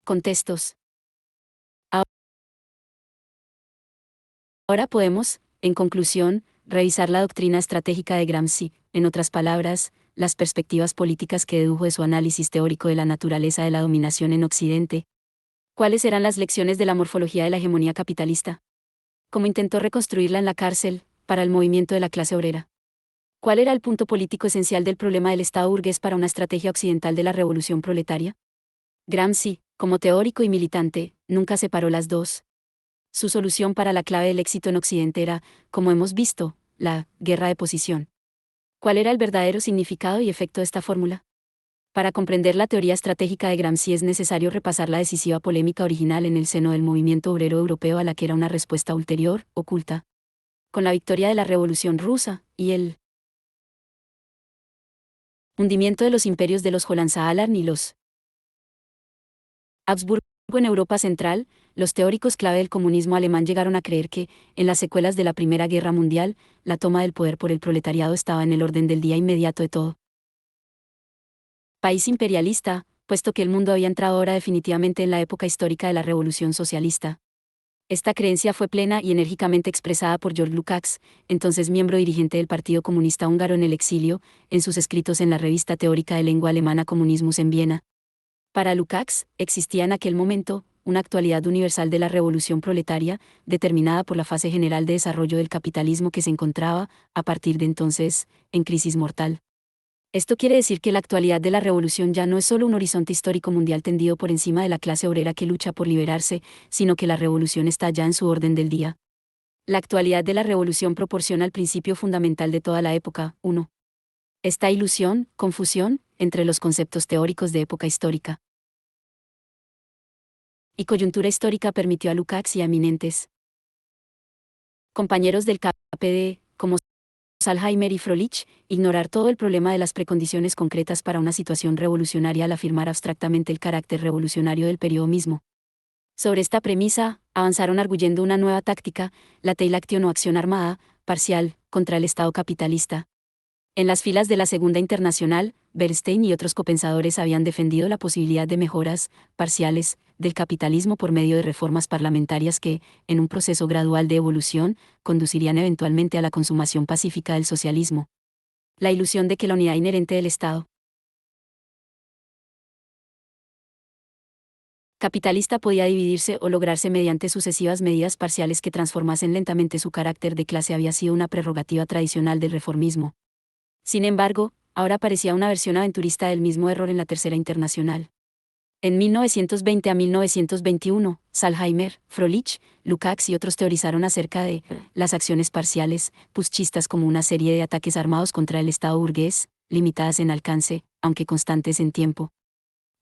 Contextos. Ahora podemos, en conclusión, revisar la doctrina estratégica de Gramsci, en otras palabras, las perspectivas políticas que dedujo de su análisis teórico de la naturaleza de la dominación en Occidente. ¿Cuáles eran las lecciones de la morfología de la hegemonía capitalista? ¿Cómo intentó reconstruirla en la cárcel, para el movimiento de la clase obrera? ¿Cuál era el punto político esencial del problema del Estado burgués para una estrategia occidental de la revolución proletaria? Gramsci, como teórico y militante, nunca separó las dos. Su solución para la clave del éxito en Occidente era, como hemos visto, la guerra de posición. ¿Cuál era el verdadero significado y efecto de esta fórmula? Para comprender la teoría estratégica de Gramsci es necesario repasar la decisiva polémica original en el seno del movimiento obrero europeo a la que era una respuesta ulterior, oculta. Con la victoria de la Revolución Rusa, y el hundimiento de los imperios de los Hohenzollern y los Habsburgo en Europa Central, los teóricos clave del comunismo alemán llegaron a creer que, en las secuelas de la Primera Guerra Mundial, la toma del poder por el proletariado estaba en el orden del día inmediato de todo país imperialista, puesto que el mundo había entrado ahora definitivamente en la época histórica de la Revolución Socialista. Esta creencia fue plena y enérgicamente expresada por George Lukács, entonces miembro dirigente del Partido Comunista Húngaro en el exilio, en sus escritos en la revista teórica de lengua alemana Communismus en Viena. Para Lukács, existía en aquel momento una actualidad universal de la revolución proletaria, determinada por la fase general de desarrollo del capitalismo que se encontraba, a partir de entonces, en crisis mortal. Esto quiere decir que la actualidad de la revolución ya no es solo un horizonte histórico mundial tendido por encima de la clase obrera que lucha por liberarse, sino que la revolución está ya en su orden del día. La actualidad de la revolución proporciona el principio fundamental de toda la época. 1. Esta ilusión, confusión, entre los conceptos teóricos de época histórica y coyuntura histórica permitió a Lukács y a eminentes compañeros del KPD, como Salheimer y Froelich, ignorar todo el problema de las precondiciones concretas para una situación revolucionaria al afirmar abstractamente el carácter revolucionario del periodo mismo. Sobre esta premisa, avanzaron arguyendo una nueva táctica, la teilacción o acción armada, parcial, contra el Estado capitalista. En las filas de la Segunda Internacional, Bernstein y otros copensadores habían defendido la posibilidad de mejoras, parciales, del capitalismo por medio de reformas parlamentarias que, en un proceso gradual de evolución, conducirían eventualmente a la consumación pacífica del socialismo. La ilusión de que la unidad inherente del Estado capitalista podía dividirse o lograrse mediante sucesivas medidas parciales que transformasen lentamente su carácter de clase había sido una prerrogativa tradicional del reformismo. Sin embargo, ahora parecía una versión aventurista del mismo error en la Tercera Internacional. En 1920 a 1921, Salheimer, Froelich, Lukács y otros teorizaron acerca de las acciones parciales, puschistas como una serie de ataques armados contra el Estado burgués, limitadas en alcance, aunque constantes en tiempo.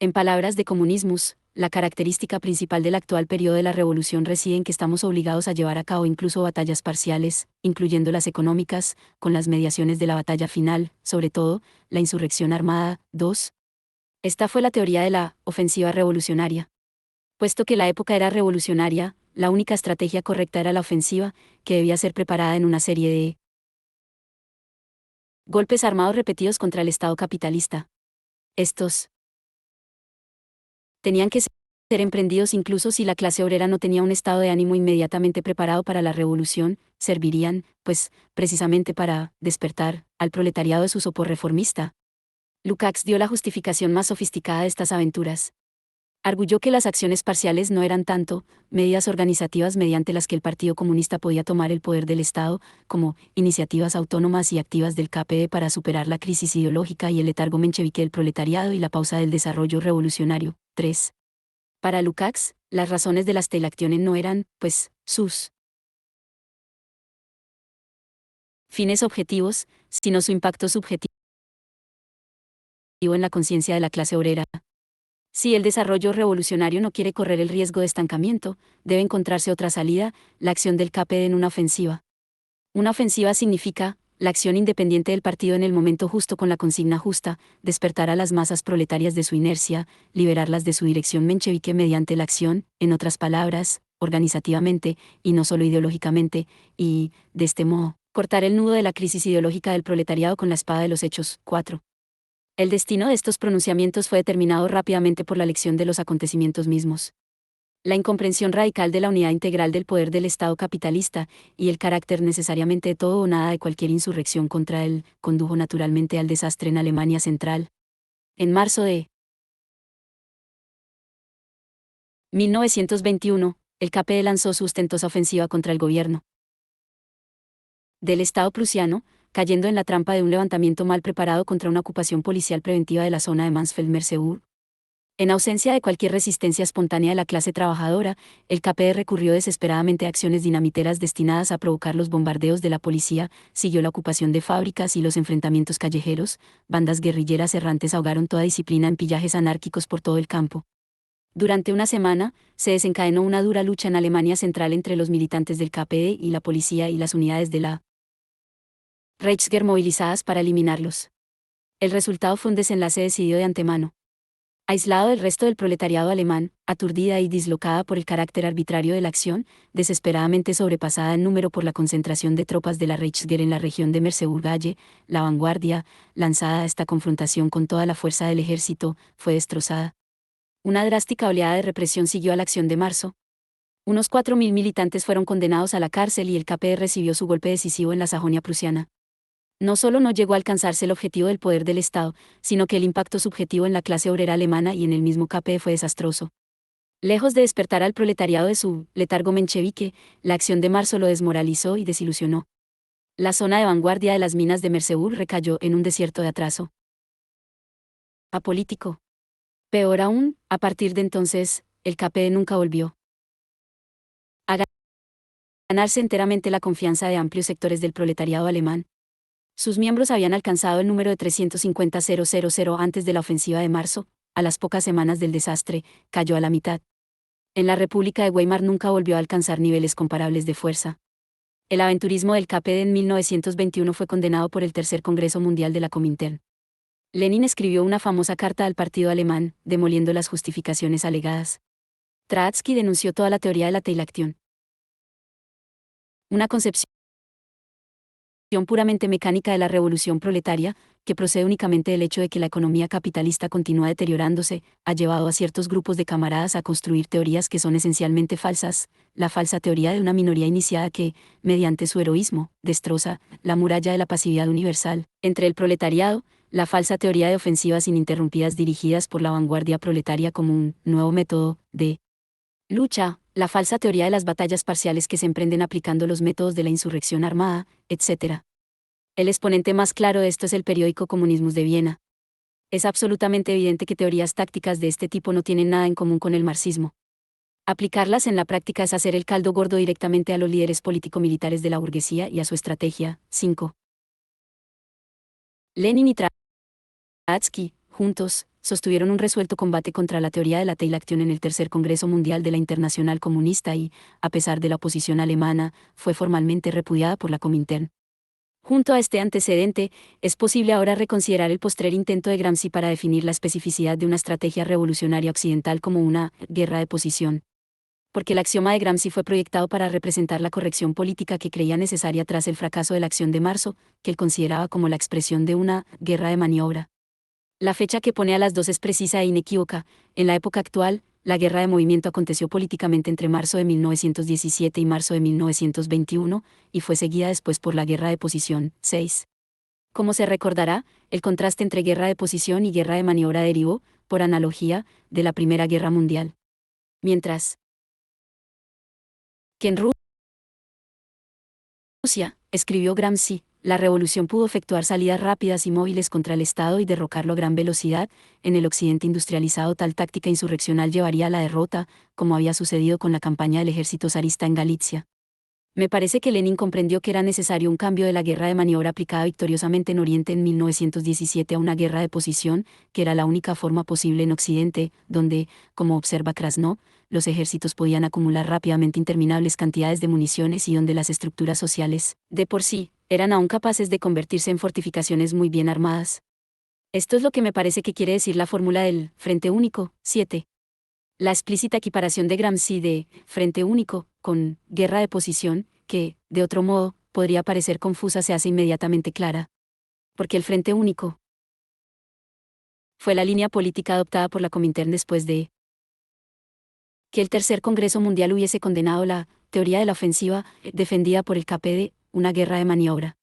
En palabras de Communismus, la característica principal del actual periodo de la revolución reside en que estamos obligados a llevar a cabo incluso batallas parciales, incluyendo las económicas, con las mediaciones de la batalla final, sobre todo, la insurrección armada. 2. Esta fue la teoría de la ofensiva revolucionaria. Puesto que la época era revolucionaria, la única estrategia correcta era la ofensiva, que debía ser preparada en una serie de golpes armados repetidos contra el Estado capitalista. Estos tenían que ser emprendidos incluso si la clase obrera no tenía un estado de ánimo inmediatamente preparado para la revolución, servirían, pues, precisamente para despertar al proletariado de su sopor reformista. Lukács dio la justificación más sofisticada de estas aventuras. Arguyó que las acciones parciales no eran tanto medidas organizativas mediante las que el Partido Comunista podía tomar el poder del Estado, como iniciativas autónomas y activas del KPD para superar la crisis ideológica y el letargo menchevique del proletariado y la pausa del desarrollo revolucionario. 3. Para Lukács, las razones de las teilacciones no eran, pues, sus fines objetivos, sino su impacto subjetivo en la conciencia de la clase obrera. Si el desarrollo revolucionario no quiere correr el riesgo de estancamiento, debe encontrarse otra salida, la acción del KPD en una ofensiva. Una ofensiva significa la acción independiente del partido en el momento justo con la consigna justa, despertar a las masas proletarias de su inercia, liberarlas de su dirección menchevique mediante la acción, en otras palabras, organizativamente, y no solo ideológicamente, y, de este modo, cortar el nudo de la crisis ideológica del proletariado con la espada de los hechos. 4. El destino de estos pronunciamientos fue determinado rápidamente por la lección de los acontecimientos mismos. La incomprensión radical de la unidad integral del poder del Estado capitalista, y el carácter necesariamente de todo o nada de cualquier insurrección contra él, condujo naturalmente al desastre en Alemania Central. En marzo de 1921, el KPD lanzó su ostentosa ofensiva contra el gobierno del Estado prusiano, cayendo en la trampa de un levantamiento mal preparado contra una ocupación policial preventiva de la zona de Mansfeld-Merseburg. En ausencia de cualquier resistencia espontánea de la clase trabajadora, el KPD recurrió desesperadamente a acciones dinamiteras destinadas a provocar los bombardeos de la policía, siguió la ocupación de fábricas y los enfrentamientos callejeros, bandas guerrilleras errantes ahogaron toda disciplina en pillajes anárquicos por todo el campo. Durante una semana, se desencadenó una dura lucha en Alemania Central entre los militantes del KPD y la policía y las unidades de la Reichswehr movilizadas para eliminarlos. El resultado fue un desenlace decidido de antemano. Aislado del resto del proletariado alemán, aturdida y dislocada por el carácter arbitrario de la acción, desesperadamente sobrepasada en número por la concentración de tropas de la Reichswehr en la región de Merseburg-Galle, la vanguardia, lanzada a esta confrontación con toda la fuerza del ejército, fue destrozada. Una drástica oleada de represión siguió a la acción de marzo. Unos 4.000 militantes fueron condenados a la cárcel y el KPD recibió su golpe decisivo en la Sajonia prusiana. No solo no llegó a alcanzarse el objetivo del poder del Estado, sino que el impacto subjetivo en la clase obrera alemana y en el mismo KPD fue desastroso. Lejos de despertar al proletariado de su letargo menchevique, la acción de marzo lo desmoralizó y desilusionó. La zona de vanguardia de las minas de Merseburg recayó en un desierto de atraso apolítico. Peor aún, a partir de entonces, el KPD nunca volvió a ganarse enteramente la confianza de amplios sectores del proletariado alemán. Sus miembros habían alcanzado el número de 350.000 antes de la ofensiva de marzo, a las pocas semanas del desastre, cayó a la mitad. En la República de Weimar nunca volvió a alcanzar niveles comparables de fuerza. El aventurismo del KPD en 1921 fue condenado por el Tercer Congreso Mundial de la Comintern. Lenin escribió una famosa carta al partido alemán, demoliendo las justificaciones alegadas. Trotsky denunció toda la teoría de la teilacción. Una concepción puramente mecánica de la revolución proletaria, que procede únicamente del hecho de que la economía capitalista continúa deteriorándose, ha llevado a ciertos grupos de camaradas a construir teorías que son esencialmente falsas, la falsa teoría de una minoría iniciada que, mediante su heroísmo, destroza la muralla de la pasividad universal entre el proletariado, la falsa teoría de ofensivas ininterrumpidas dirigidas por la vanguardia proletaria como un nuevo método de lucha, la falsa teoría de las batallas parciales que se emprenden aplicando los métodos de la insurrección armada, etc. El exponente más claro de esto es el periódico Comunismus de Viena. Es absolutamente evidente que teorías tácticas de este tipo no tienen nada en común con el marxismo. Aplicarlas en la práctica es hacer el caldo gordo directamente a los líderes político-militares de la burguesía y a su estrategia. 5. Lenin y Trotsky, juntos, sostuvieron un resuelto combate contra la teoría de la teilacción en el Tercer Congreso Mundial de la Internacional Comunista y, a pesar de la oposición alemana, fue formalmente repudiada por la Comintern. Junto a este antecedente, es posible ahora reconsiderar el postrer intento de Gramsci para definir la especificidad de una estrategia revolucionaria occidental como una guerra de posición. Porque el axioma de Gramsci fue proyectado para representar la corrección política que creía necesaria tras el fracaso de la acción de marzo, que él consideraba como la expresión de una guerra de maniobra. La fecha que pone a las dos es precisa e inequívoca. En la época actual, la guerra de movimiento aconteció políticamente entre marzo de 1917 y marzo de 1921, y fue seguida después por la guerra de posición. 6. Como se recordará, el contraste entre guerra de posición y guerra de maniobra derivó, por analogía, de la Primera Guerra Mundial. Mientras que en Rusia, escribió Gramsci, la revolución pudo efectuar salidas rápidas y móviles contra el Estado y derrocarlo a gran velocidad. En el occidente industrializado tal táctica insurreccional llevaría a la derrota, como había sucedido con la campaña del ejército zarista en Galicia. Me parece que Lenin comprendió que era necesario un cambio de la guerra de maniobra aplicada victoriosamente en Oriente en 1917 a una guerra de posición, que era la única forma posible en Occidente, donde, como observa Krasnov, los ejércitos podían acumular rápidamente interminables cantidades de municiones y donde las estructuras sociales, de por sí, eran aún capaces de convertirse en fortificaciones muy bien armadas. Esto es lo que me parece que quiere decir la fórmula del Frente Único. 7. La explícita equiparación de Gramsci de Frente Único con guerra de posición, que, de otro modo, podría parecer confusa, se hace inmediatamente clara. Porque el Frente Único Fue la línea política adoptada por la Comintern después de que el Tercer Congreso Mundial hubiese condenado la teoría de la ofensiva, defendida por el KPD, una guerra de maniobra.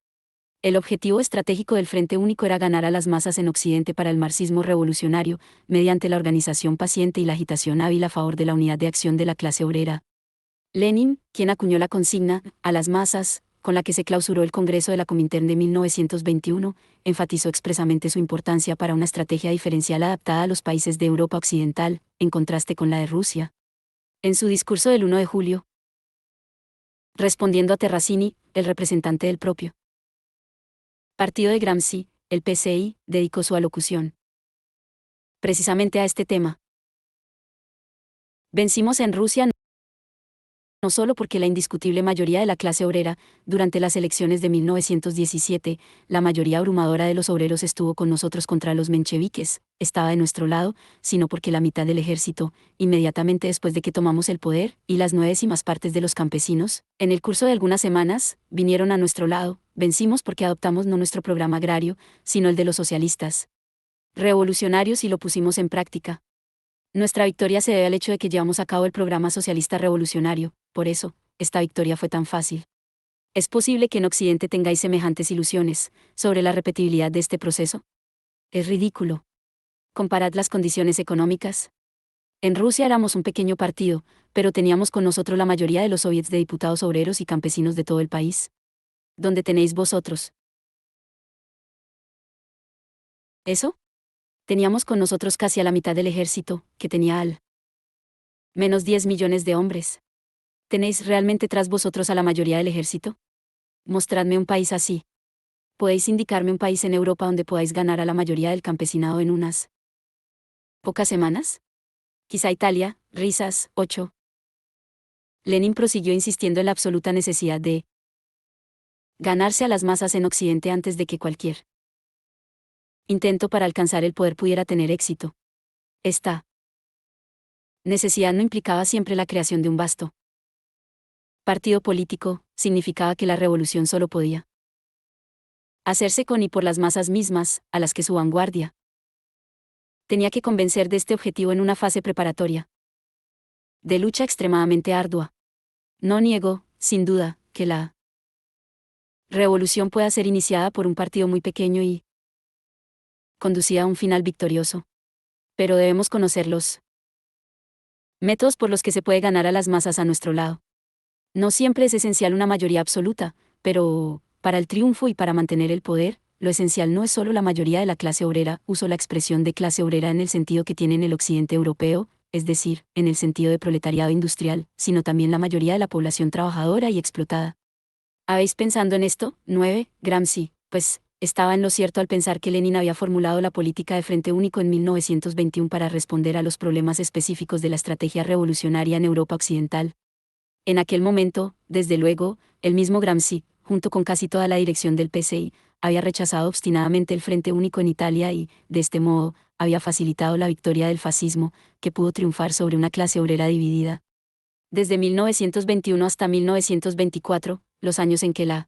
El objetivo estratégico del Frente Único era ganar a las masas en Occidente para el marxismo revolucionario, mediante la organización paciente y la agitación hábil a favor de la unidad de acción de la clase obrera. Lenin, quien acuñó la consigna, a las masas, con la que se clausuró el Congreso de la Comintern de 1921, enfatizó expresamente su importancia para una estrategia diferencial adaptada a los países de Europa Occidental, en contraste con la de Rusia. En su discurso del 1 de julio, respondiendo a Terracini, el representante del propio partido de Gramsci, el PCI, dedicó su alocución precisamente a este tema. Vencimos en Rusia no solo porque la indiscutible mayoría de la clase obrera, durante las elecciones de 1917, la mayoría abrumadora de los obreros estuvo con nosotros contra los mencheviques, estaba de nuestro lado, sino porque la mitad del ejército, inmediatamente después de que tomamos el poder, y las 9/10 de los campesinos, en el curso de algunas semanas, vinieron a nuestro lado. Vencimos porque adoptamos no nuestro programa agrario, sino el de los socialistas revolucionarios y lo pusimos en práctica. Nuestra victoria se debe al hecho de que llevamos a cabo el programa socialista revolucionario, por eso, esta victoria fue tan fácil. ¿Es posible que en Occidente tengáis semejantes ilusiones sobre la repetibilidad de este proceso? Es ridículo. Comparad las condiciones económicas. En Rusia éramos un pequeño partido, pero teníamos con nosotros la mayoría de los soviets de diputados obreros y campesinos de todo el país. ¿Dónde tenéis vosotros eso? Teníamos con nosotros casi a la mitad del ejército, que tenía al menos 10 millones de hombres. ¿Tenéis realmente tras vosotros a la mayoría del ejército? Mostradme un país así. ¿Podéis indicarme un país en Europa donde podáis ganar a la mayoría del campesinado en unas pocas semanas? Quizá Italia, risas, 8. Lenin prosiguió insistiendo en la absoluta necesidad de ganarse a las masas en Occidente antes de que cualquier intento para alcanzar el poder pudiera tener éxito. Esta necesidad no implicaba siempre la creación de un vasto partido político, significaba que la revolución solo podía hacerse con y por las masas mismas, a las que su vanguardia tenía que convencer de este objetivo en una fase preparatoria de lucha extremadamente ardua. No niego, sin duda, que la revolución pueda ser iniciada por un partido muy pequeño y conducida a un final victorioso. Pero debemos conocer los métodos por los que se puede ganar a las masas a nuestro lado. No siempre es esencial una mayoría absoluta, pero, para el triunfo y para mantener el poder, lo esencial no es solo la mayoría de la clase obrera. Uso la expresión de clase obrera en el sentido que tiene en el occidente europeo, es decir, en el sentido de proletariado industrial, sino también la mayoría de la población trabajadora y explotada. ¿Habéis pensado en esto? 9. Gramsci, pues, estaba en lo cierto al pensar que Lenin había formulado la política de Frente Único en 1921 para responder a los problemas específicos de la estrategia revolucionaria en Europa Occidental. En aquel momento, desde luego, el mismo Gramsci, junto con casi toda la dirección del PCI, había rechazado obstinadamente el Frente Único en Italia y, de este modo, había facilitado la victoria del fascismo, que pudo triunfar sobre una clase obrera dividida. Desde 1921 hasta 1924, los años en que la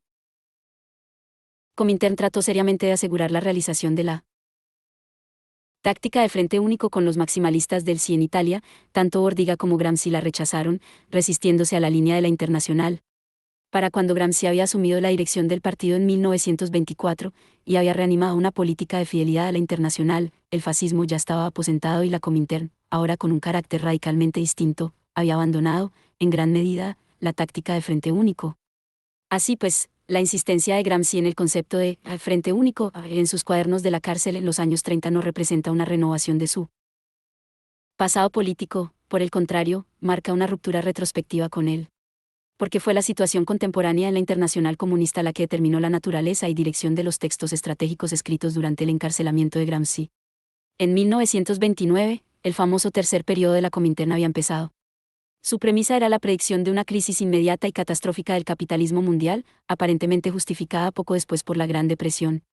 Comintern trató seriamente de asegurar la realización de la táctica de Frente Único con los maximalistas del sí en Italia, tanto Bordiga como Gramsci la rechazaron, resistiéndose a la línea de la Internacional. Para cuando Gramsci había asumido la dirección del partido en 1924, y había reanimado una política de fidelidad a la Internacional, el fascismo ya estaba aposentado y la Comintern, ahora con un carácter radicalmente distinto, había abandonado, en gran medida, la táctica de Frente Único. Así pues, la insistencia de Gramsci en el concepto de Frente Único en sus cuadernos de la cárcel en los años 30 no representa una renovación de su pasado político, por el contrario, marca una ruptura retrospectiva con él. Porque fue la situación contemporánea en la Internacional Comunista la que determinó la naturaleza y dirección de los textos estratégicos escritos durante el encarcelamiento de Gramsci. En 1929, el famoso tercer periodo de la Comintern había empezado. Su premisa era la predicción de una crisis inmediata y catastrófica del capitalismo mundial, aparentemente justificada poco después por la Gran Depresión.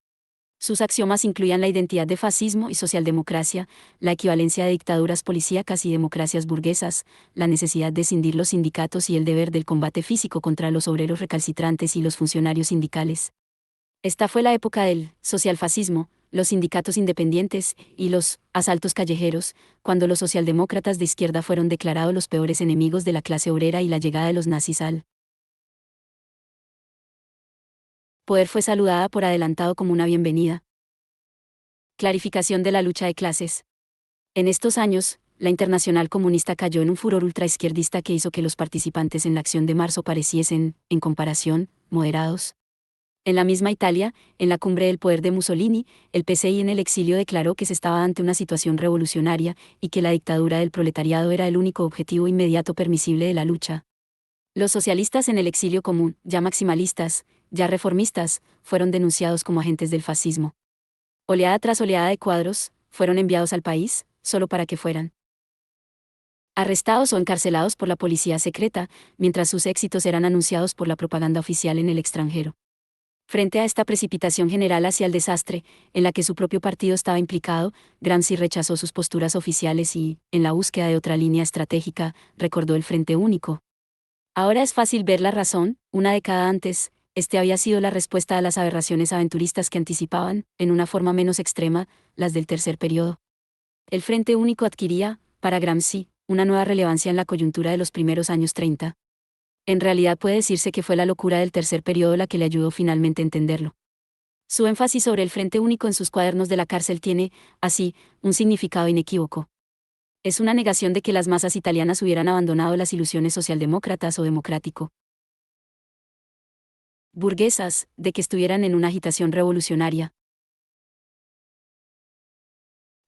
Sus axiomas incluían la identidad de fascismo y socialdemocracia, la equivalencia de dictaduras policíacas y democracias burguesas, la necesidad de escindir los sindicatos y el deber del combate físico contra los obreros recalcitrantes y los funcionarios sindicales. Esta fue la época del socialfascismo, los sindicatos independientes y los asaltos callejeros, cuando los socialdemócratas de izquierda fueron declarados los peores enemigos de la clase obrera y la llegada de los nazis al poder fue saludada por adelantado como una bienvenida. Clarificación de la lucha de clases. En estos años, la Internacional Comunista cayó en un furor ultraizquierdista que hizo que los participantes en la Acción de Marzo pareciesen, en comparación, moderados. En la misma Italia, en la cumbre del poder de Mussolini, el PCI en el exilio declaró que se estaba ante una situación revolucionaria y que la dictadura del proletariado era el único objetivo inmediato permisible de la lucha. Los socialistas en el exilio común, ya maximalistas, ya reformistas, fueron denunciados como agentes del fascismo. Oleada tras oleada de cuadros, fueron enviados al país, solo para que fueran arrestados o encarcelados por la policía secreta, mientras sus éxitos eran anunciados por la propaganda oficial en el extranjero. Frente a esta precipitación general hacia el desastre, en la que su propio partido estaba implicado, Gramsci rechazó sus posturas oficiales y, en la búsqueda de otra línea estratégica, recordó el Frente Único. Ahora es fácil ver la razón. Una década antes, este había sido la respuesta a las aberraciones aventuristas que anticipaban, en una forma menos extrema, las del tercer periodo. El Frente Único adquiría, para Gramsci, una nueva relevancia en la coyuntura de los primeros años 30. En realidad puede decirse que fue la locura del tercer periodo la que le ayudó finalmente a entenderlo. Su énfasis sobre el Frente Único en sus cuadernos de la cárcel tiene, así, un significado inequívoco. Es una negación de que las masas italianas hubieran abandonado las ilusiones socialdemócratas o democrático burguesas, de que estuvieran en una agitación revolucionaria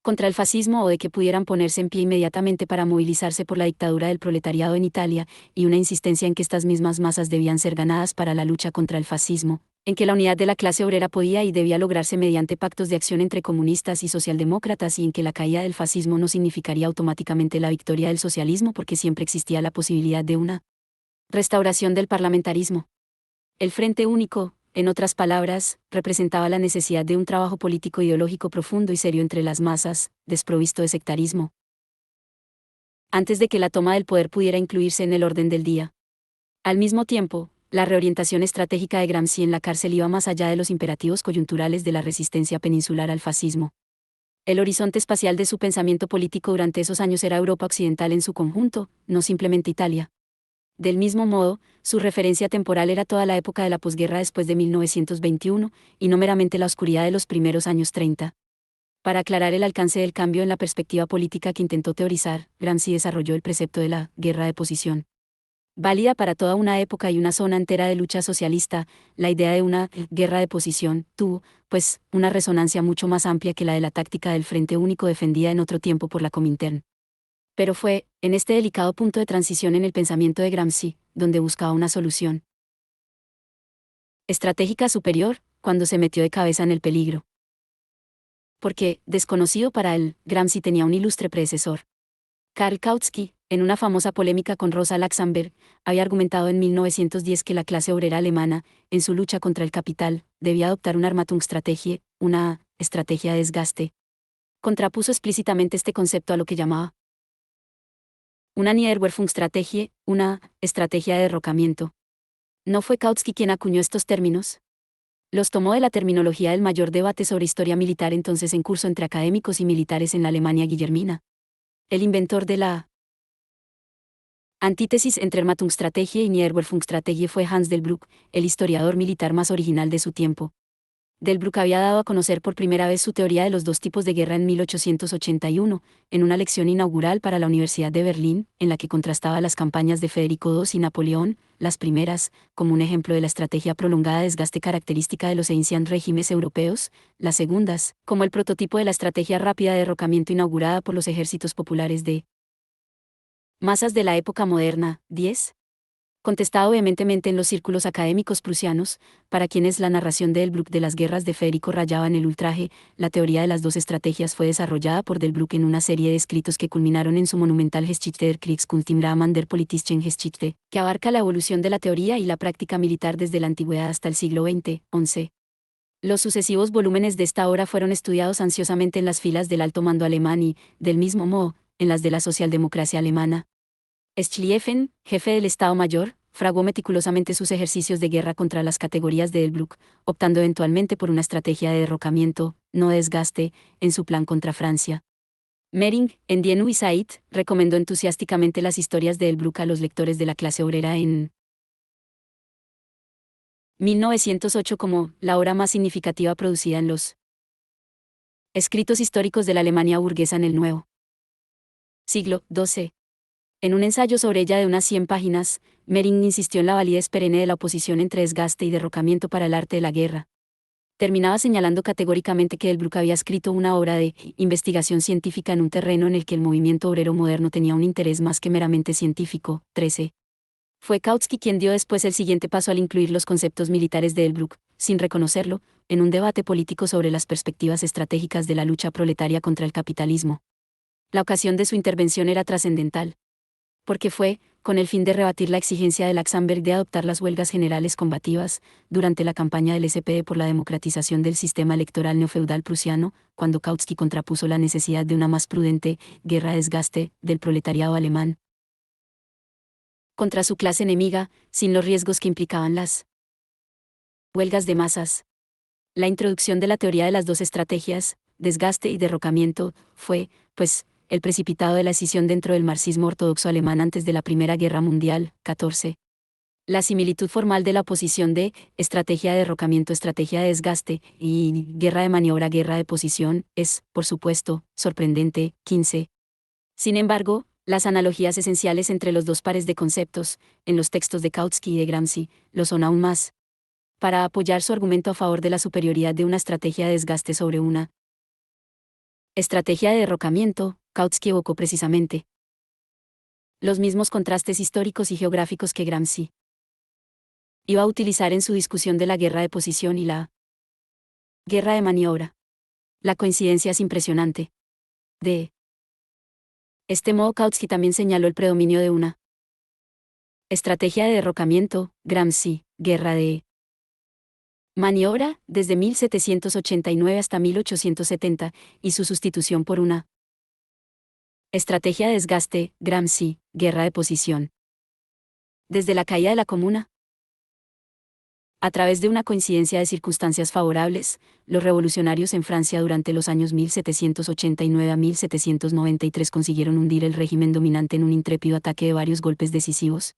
contra el fascismo o de que pudieran ponerse en pie inmediatamente para movilizarse por la dictadura del proletariado en Italia, y una insistencia en que estas mismas masas debían ser ganadas para la lucha contra el fascismo, en que la unidad de la clase obrera podía y debía lograrse mediante pactos de acción entre comunistas y socialdemócratas y en que la caída del fascismo no significaría automáticamente la victoria del socialismo porque siempre existía la posibilidad de una restauración del parlamentarismo. El Frente Único, en otras palabras, representaba la necesidad de un trabajo político ideológico profundo y serio entre las masas, desprovisto de sectarismo, antes de que la toma del poder pudiera incluirse en el orden del día. Al mismo tiempo, la reorientación estratégica de Gramsci en la cárcel iba más allá de los imperativos coyunturales de la resistencia peninsular al fascismo. El horizonte espacial de su pensamiento político durante esos años era Europa occidental en su conjunto, no simplemente Italia. Del mismo modo, su referencia temporal era toda la época de la posguerra después de 1921, y no meramente la oscuridad de los primeros años 30. Para aclarar el alcance del cambio en la perspectiva política que intentó teorizar, Gramsci desarrolló el precepto de la guerra de posición. Válida para toda una época y una zona entera de lucha socialista, la idea de una guerra de posición tuvo, pues, una resonancia mucho más amplia que la de la táctica del Frente Único defendida en otro tiempo por la Comintern. Pero fue, en este delicado punto de transición en el pensamiento de Gramsci, donde buscaba una solución estratégica superior, cuando se metió de cabeza en el peligro. Porque, desconocido para él, Gramsci tenía un ilustre predecesor. Karl Kautsky, en una famosa polémica con Rosa Luxemburg, había argumentado en 1910 que la clase obrera alemana, en su lucha contra el capital, debía adoptar una Armatungsstrategie, una estrategia de desgaste. Contrapuso explícitamente este concepto a lo que llamaba una Niederwerfungsstrategie, una estrategia de derrocamiento. ¿No fue Kautsky quien acuñó estos términos? Los tomó de la terminología del mayor debate sobre historia militar entonces en curso entre académicos y militares en la Alemania guillermina. El inventor de la antítesis entre Ermatungsstrategie y Niederwerfungsstrategie fue Hans Delbrück, el historiador militar más original de su tiempo. Delbrück había dado a conocer por primera vez su teoría de los dos tipos de guerra en 1881, en una lección inaugural para la Universidad de Berlín, en la que contrastaba las campañas de Federico II y Napoleón, las primeras, como un ejemplo de la estrategia prolongada de desgaste característica de los ancient regímenes europeos, las segundas, como el prototipo de la estrategia rápida de derrocamiento inaugurada por los ejércitos populares de masas de la época moderna. 10. Contestado vehementemente en los círculos académicos prusianos, para quienes la narración de Delbrück de las guerras de Federico rayaba en el ultraje, la teoría de las dos estrategias fue desarrollada por Delbrück en una serie de escritos que culminaron en su monumental Geschichte der Kriegskunst im Rahmen der politischen Geschichte, que abarca la evolución de la teoría y la práctica militar desde la antigüedad hasta el siglo XX. 11. Los sucesivos volúmenes de esta obra fueron estudiados ansiosamente en las filas del alto mando alemán y, del mismo modo, en las de la socialdemocracia alemana. Schlieffen, jefe del Estado Mayor, fraguó meticulosamente sus ejercicios de guerra contra las categorías de Delbruck, optando eventualmente por una estrategia de derrocamiento, no desgaste, en su plan contra Francia. Mering, en Die Neue Zeit, recomendó entusiásticamente las historias de Delbruck a los lectores de la clase obrera en 1908 como la obra más significativa producida en los escritos históricos de la Alemania burguesa en el nuevo siglo XII. En un ensayo sobre ella de unas 100 páginas, Mering insistió en la validez perenne de la oposición entre desgaste y derrocamiento para el arte de la guerra. Terminaba señalando categóricamente que Delbruck había escrito una obra de investigación científica en un terreno en el que el movimiento obrero moderno tenía un interés más que meramente científico. 13. Fue Kautsky quien dio después el siguiente paso al incluir los conceptos militares de Delbruck, sin reconocerlo, en un debate político sobre las perspectivas estratégicas de la lucha proletaria contra el capitalismo. La ocasión de su intervención era trascendental, porque fue, con el fin de rebatir la exigencia de Laxenberg de adoptar las huelgas generales combativas, durante la campaña del SPD por la democratización del sistema electoral neofeudal prusiano, cuando Kautsky contrapuso la necesidad de una más prudente guerra de desgaste del proletariado alemán contra su clase enemiga, sin los riesgos que implicaban las huelgas de masas. La introducción de la teoría de las dos estrategias, desgaste y derrocamiento, fue, pues, el precipitado de la escisión dentro del marxismo ortodoxo alemán antes de la Primera Guerra Mundial. 14. La similitud formal de la oposición de estrategia de derrocamiento, estrategia de desgaste y guerra de maniobra, guerra de posición es, por supuesto, sorprendente. 15. Sin embargo, las analogías esenciales entre los dos pares de conceptos, en los textos de Kautsky y de Gramsci, lo son aún más. Para apoyar su argumento a favor de la superioridad de una estrategia de desgaste sobre una estrategia de derrocamiento, Kautsky evocó precisamente los mismos contrastes históricos y geográficos que Gramsci iba a utilizar en su discusión de la guerra de posición y la guerra de maniobra. La coincidencia es impresionante. De este modo, Kautsky también señaló el predominio de una estrategia de derrocamiento, Gramsci, guerra de maniobra, desde 1789 hasta 1870, y su sustitución por una estrategia de desgaste, Gramsci, guerra de posición. Desde la caída de la Comuna. A través de una coincidencia de circunstancias favorables, los revolucionarios en Francia durante los años 1789 a 1793 consiguieron hundir el régimen dominante en un intrépido ataque de varios golpes decisivos.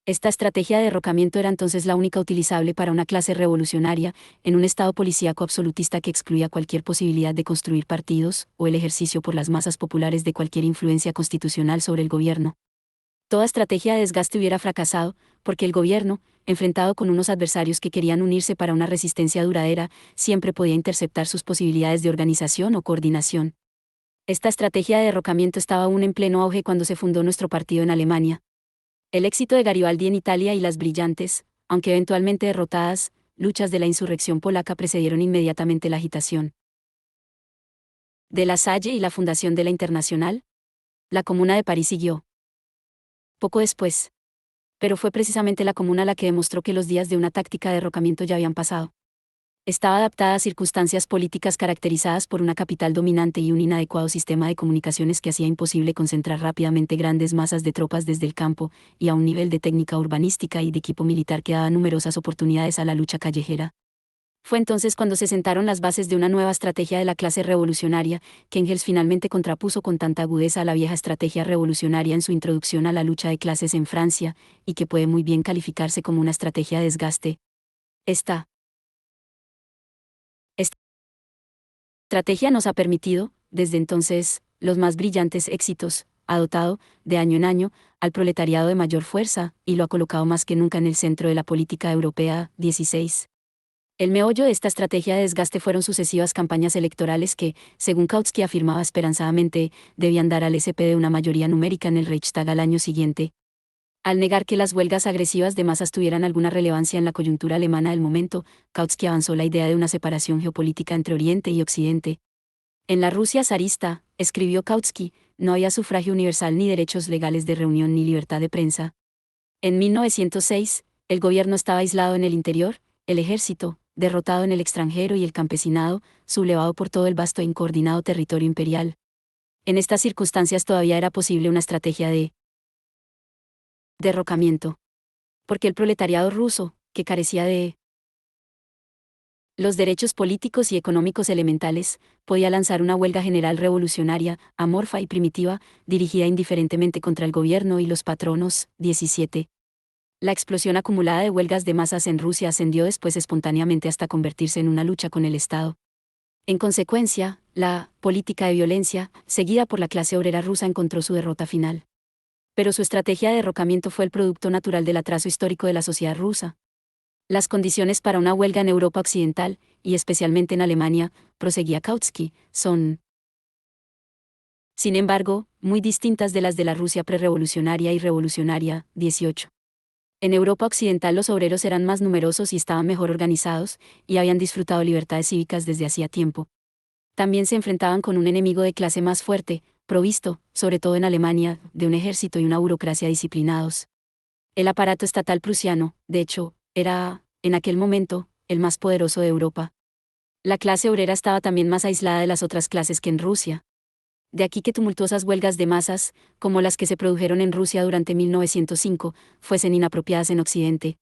Esta estrategia de derrocamiento era entonces la única utilizable para una clase revolucionaria, en un estado policíaco absolutista que excluía cualquier posibilidad de construir partidos, o el ejercicio por las masas populares de cualquier influencia constitucional sobre el gobierno. Toda estrategia de desgaste hubiera fracasado, porque el gobierno, enfrentado con unos adversarios que querían unirse para una resistencia duradera, siempre podía interceptar sus posibilidades de organización o coordinación. Esta estrategia de derrocamiento estaba aún en pleno auge cuando se fundó nuestro partido en Alemania. El éxito de Garibaldi en Italia y las brillantes, aunque eventualmente derrotadas, luchas de la insurrección polaca precedieron inmediatamente la agitación de La Salle y la fundación de la Internacional. La Comuna de París siguió poco después. Pero fue precisamente la Comuna la que demostró que los días de una táctica de derrocamiento ya habían pasado. Estaba adaptada a circunstancias políticas caracterizadas por una capital dominante y un inadecuado sistema de comunicaciones que hacía imposible concentrar rápidamente grandes masas de tropas desde el campo, y a un nivel de técnica urbanística y de equipo militar que daba numerosas oportunidades a la lucha callejera. Fue entonces cuando se sentaron las bases de una nueva estrategia de la clase revolucionaria, que Engels finalmente contrapuso con tanta agudeza a la vieja estrategia revolucionaria en su introducción a la lucha de clases en Francia, y que puede muy bien calificarse como una estrategia de desgaste. Esta estrategia nos ha permitido, desde entonces, los más brillantes éxitos, ha dotado, de año en año, al proletariado de mayor fuerza, y lo ha colocado más que nunca en el centro de la política europea. 16. El meollo de esta estrategia de desgaste fueron sucesivas campañas electorales que, según Kautsky afirmaba esperanzadamente, debían dar al SPD una mayoría numérica en el Reichstag al año siguiente. Al negar que las huelgas agresivas de masas tuvieran alguna relevancia en la coyuntura alemana del momento, Kautsky avanzó la idea de una separación geopolítica entre Oriente y Occidente. En la Rusia zarista, escribió Kautsky, no había sufragio universal ni derechos legales de reunión ni libertad de prensa. En 1906, el gobierno estaba aislado en el interior, el ejército, derrotado en el extranjero, y el campesinado, sublevado por todo el vasto e incoordinado territorio imperial. En estas circunstancias todavía era posible una estrategia de derrocamiento. Porque el proletariado ruso, que carecía de los derechos políticos y económicos elementales, podía lanzar una huelga general revolucionaria, amorfa y primitiva, dirigida indiferentemente contra el gobierno y los patronos. 17. La explosión acumulada de huelgas de masas en Rusia ascendió después espontáneamente hasta convertirse en una lucha con el Estado. En consecuencia, la política de violencia, seguida por la clase obrera rusa, encontró su derrota final. Pero su estrategia de derrocamiento fue el producto natural del atraso histórico de la sociedad rusa. Las condiciones para una huelga en Europa Occidental, y especialmente en Alemania, proseguía Kautsky, son, sin embargo, muy distintas de las de la Rusia prerevolucionaria y revolucionaria. 18. En Europa Occidental los obreros eran más numerosos y estaban mejor organizados, y habían disfrutado libertades cívicas desde hacía tiempo. También se enfrentaban con un enemigo de clase más fuerte, provisto, sobre todo en Alemania, de un ejército y una burocracia disciplinados. El aparato estatal prusiano, de hecho, era, en aquel momento, el más poderoso de Europa. La clase obrera estaba también más aislada de las otras clases que en Rusia. De aquí que tumultuosas huelgas de masas, como las que se produjeron en Rusia durante 1905, fuesen inapropiadas en Occidente.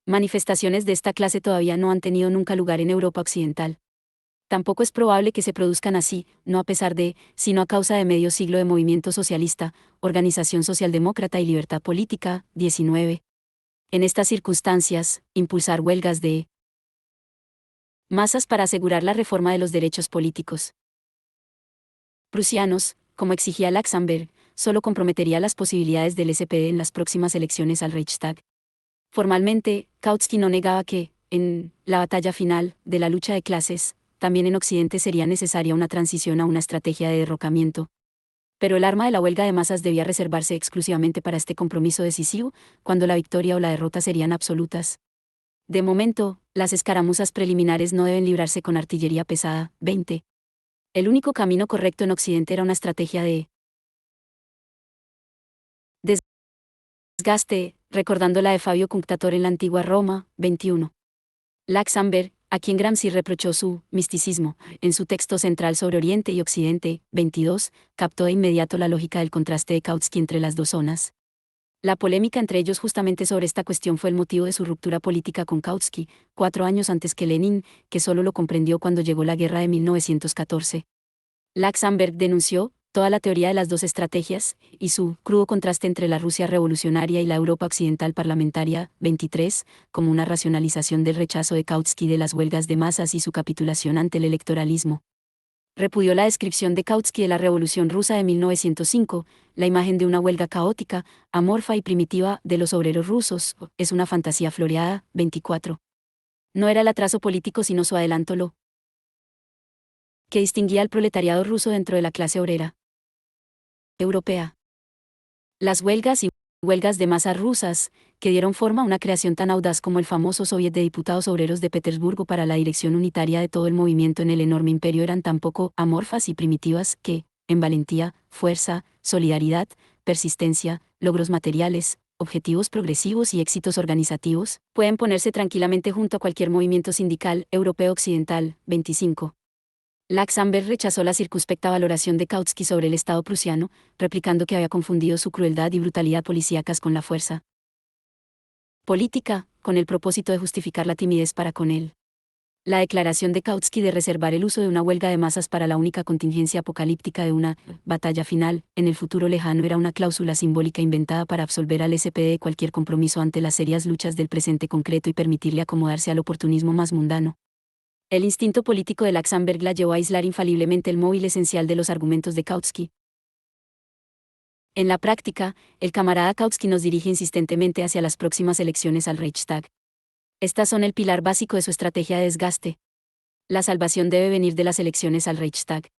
Manifestaciones de esta clase todavía no han tenido nunca lugar en Europa Occidental. Tampoco es probable que se produzcan así, no a pesar de, sino a causa de medio siglo de movimiento socialista, organización socialdemócrata y libertad política. 19. En estas circunstancias, impulsar huelgas de masas para asegurar la reforma de los derechos políticos prusianos, como exigía Laxenberg, solo comprometería las posibilidades del SPD en las próximas elecciones al Reichstag. Formalmente, Kautsky no negaba que, en la batalla final de la lucha de clases, también en Occidente sería necesaria una transición a una estrategia de derrocamiento. Pero el arma de la huelga de masas debía reservarse exclusivamente para este compromiso decisivo, cuando la victoria o la derrota serían absolutas. De momento, las escaramuzas preliminares no deben librarse con artillería pesada. 20. El único camino correcto en Occidente era una estrategia de desgaste, recordando la de Fabio Cunctator en la antigua Roma. 21. Laxenberg, a quien Gramsci reprochó su misticismo, en su texto central sobre Oriente y Occidente. 22, captó de inmediato la lógica del contraste de Kautsky entre las dos zonas. La polémica entre ellos justamente sobre esta cuestión fue el motivo de su ruptura política con Kautsky, 4 años antes que Lenin, que solo lo comprendió cuando llegó la guerra de 1914. Laxenberg denunció toda la teoría de las dos estrategias, y su crudo contraste entre la Rusia revolucionaria y la Europa occidental parlamentaria. 23, como una racionalización del rechazo de Kautsky de las huelgas de masas y su capitulación ante el electoralismo. Repudió la descripción de Kautsky de la Revolución Rusa de 1905, la imagen de una huelga caótica, amorfa y primitiva de los obreros rusos, es una fantasía floreada. 24. No era el atraso político sino su adelanto lo que distinguía al proletariado ruso dentro de la clase obrera europea. Las huelgas y huelgas de masas rusas, que dieron forma a una creación tan audaz como el famoso Soviet de Diputados Obreros de Petersburgo para la dirección unitaria de todo el movimiento en el enorme imperio, eran tan poco amorfas y primitivas que, en valentía, fuerza, solidaridad, persistencia, logros materiales, objetivos progresivos y éxitos organizativos, pueden ponerse tranquilamente junto a cualquier movimiento sindical europeo occidental. 25. Laxenberg rechazó la circunspecta valoración de Kautsky sobre el Estado prusiano, replicando que había confundido su crueldad y brutalidad policíacas con la fuerza política, con el propósito de justificar la timidez para con él. La declaración de Kautsky de reservar el uso de una huelga de masas para la única contingencia apocalíptica de una batalla final, en el futuro lejano, era una cláusula simbólica inventada para absolver al SPD de cualquier compromiso ante las serias luchas del presente concreto y permitirle acomodarse al oportunismo más mundano. El instinto político de Laxenberg la llevó a aislar infaliblemente el móvil esencial de los argumentos de Kautsky. En la práctica, el camarada Kautsky nos dirige insistentemente hacia las próximas elecciones al Reichstag. Estas son el pilar básico de su estrategia de desgaste. La salvación debe venir de las elecciones al Reichstag.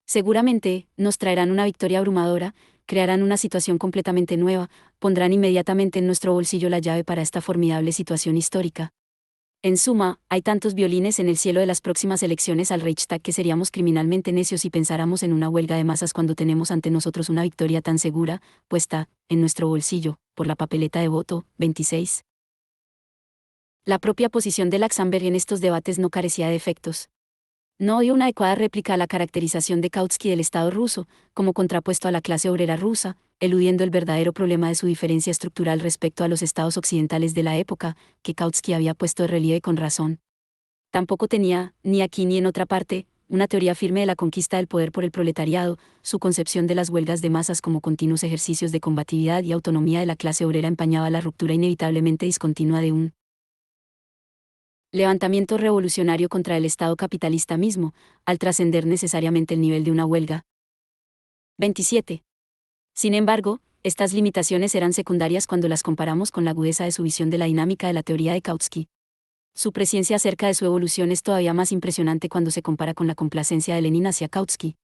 Seguramente, nos traerán una victoria abrumadora, crearán una situación completamente nueva, pondrán inmediatamente en nuestro bolsillo la llave para esta formidable situación histórica. En suma, hay tantos violines en el cielo de las próximas elecciones al Reichstag que seríamos criminalmente necios si pensáramos en una huelga de masas cuando tenemos ante nosotros una victoria tan segura, puesta, en nuestro bolsillo, por la papeleta de voto. 26. La propia posición de Laxenberg en estos debates no carecía de efectos. No hay una adecuada réplica a la caracterización de Kautsky del Estado ruso, como contrapuesto a la clase obrera rusa, eludiendo el verdadero problema de su diferencia estructural respecto a los estados occidentales de la época, que Kautsky había puesto de relieve con razón. Tampoco tenía, ni aquí ni en otra parte, una teoría firme de la conquista del poder por el proletariado. Su concepción de las huelgas de masas como continuos ejercicios de combatividad y autonomía de la clase obrera empañaba la ruptura inevitablemente discontinua de un levantamiento revolucionario contra el Estado capitalista mismo, al trascender necesariamente el nivel de una huelga. 27. Sin embargo, estas limitaciones eran secundarias cuando las comparamos con la agudeza de su visión de la dinámica de la teoría de Kautsky. Su presciencia acerca de su evolución es todavía más impresionante cuando se compara con la complacencia de Lenin hacia Kautsky.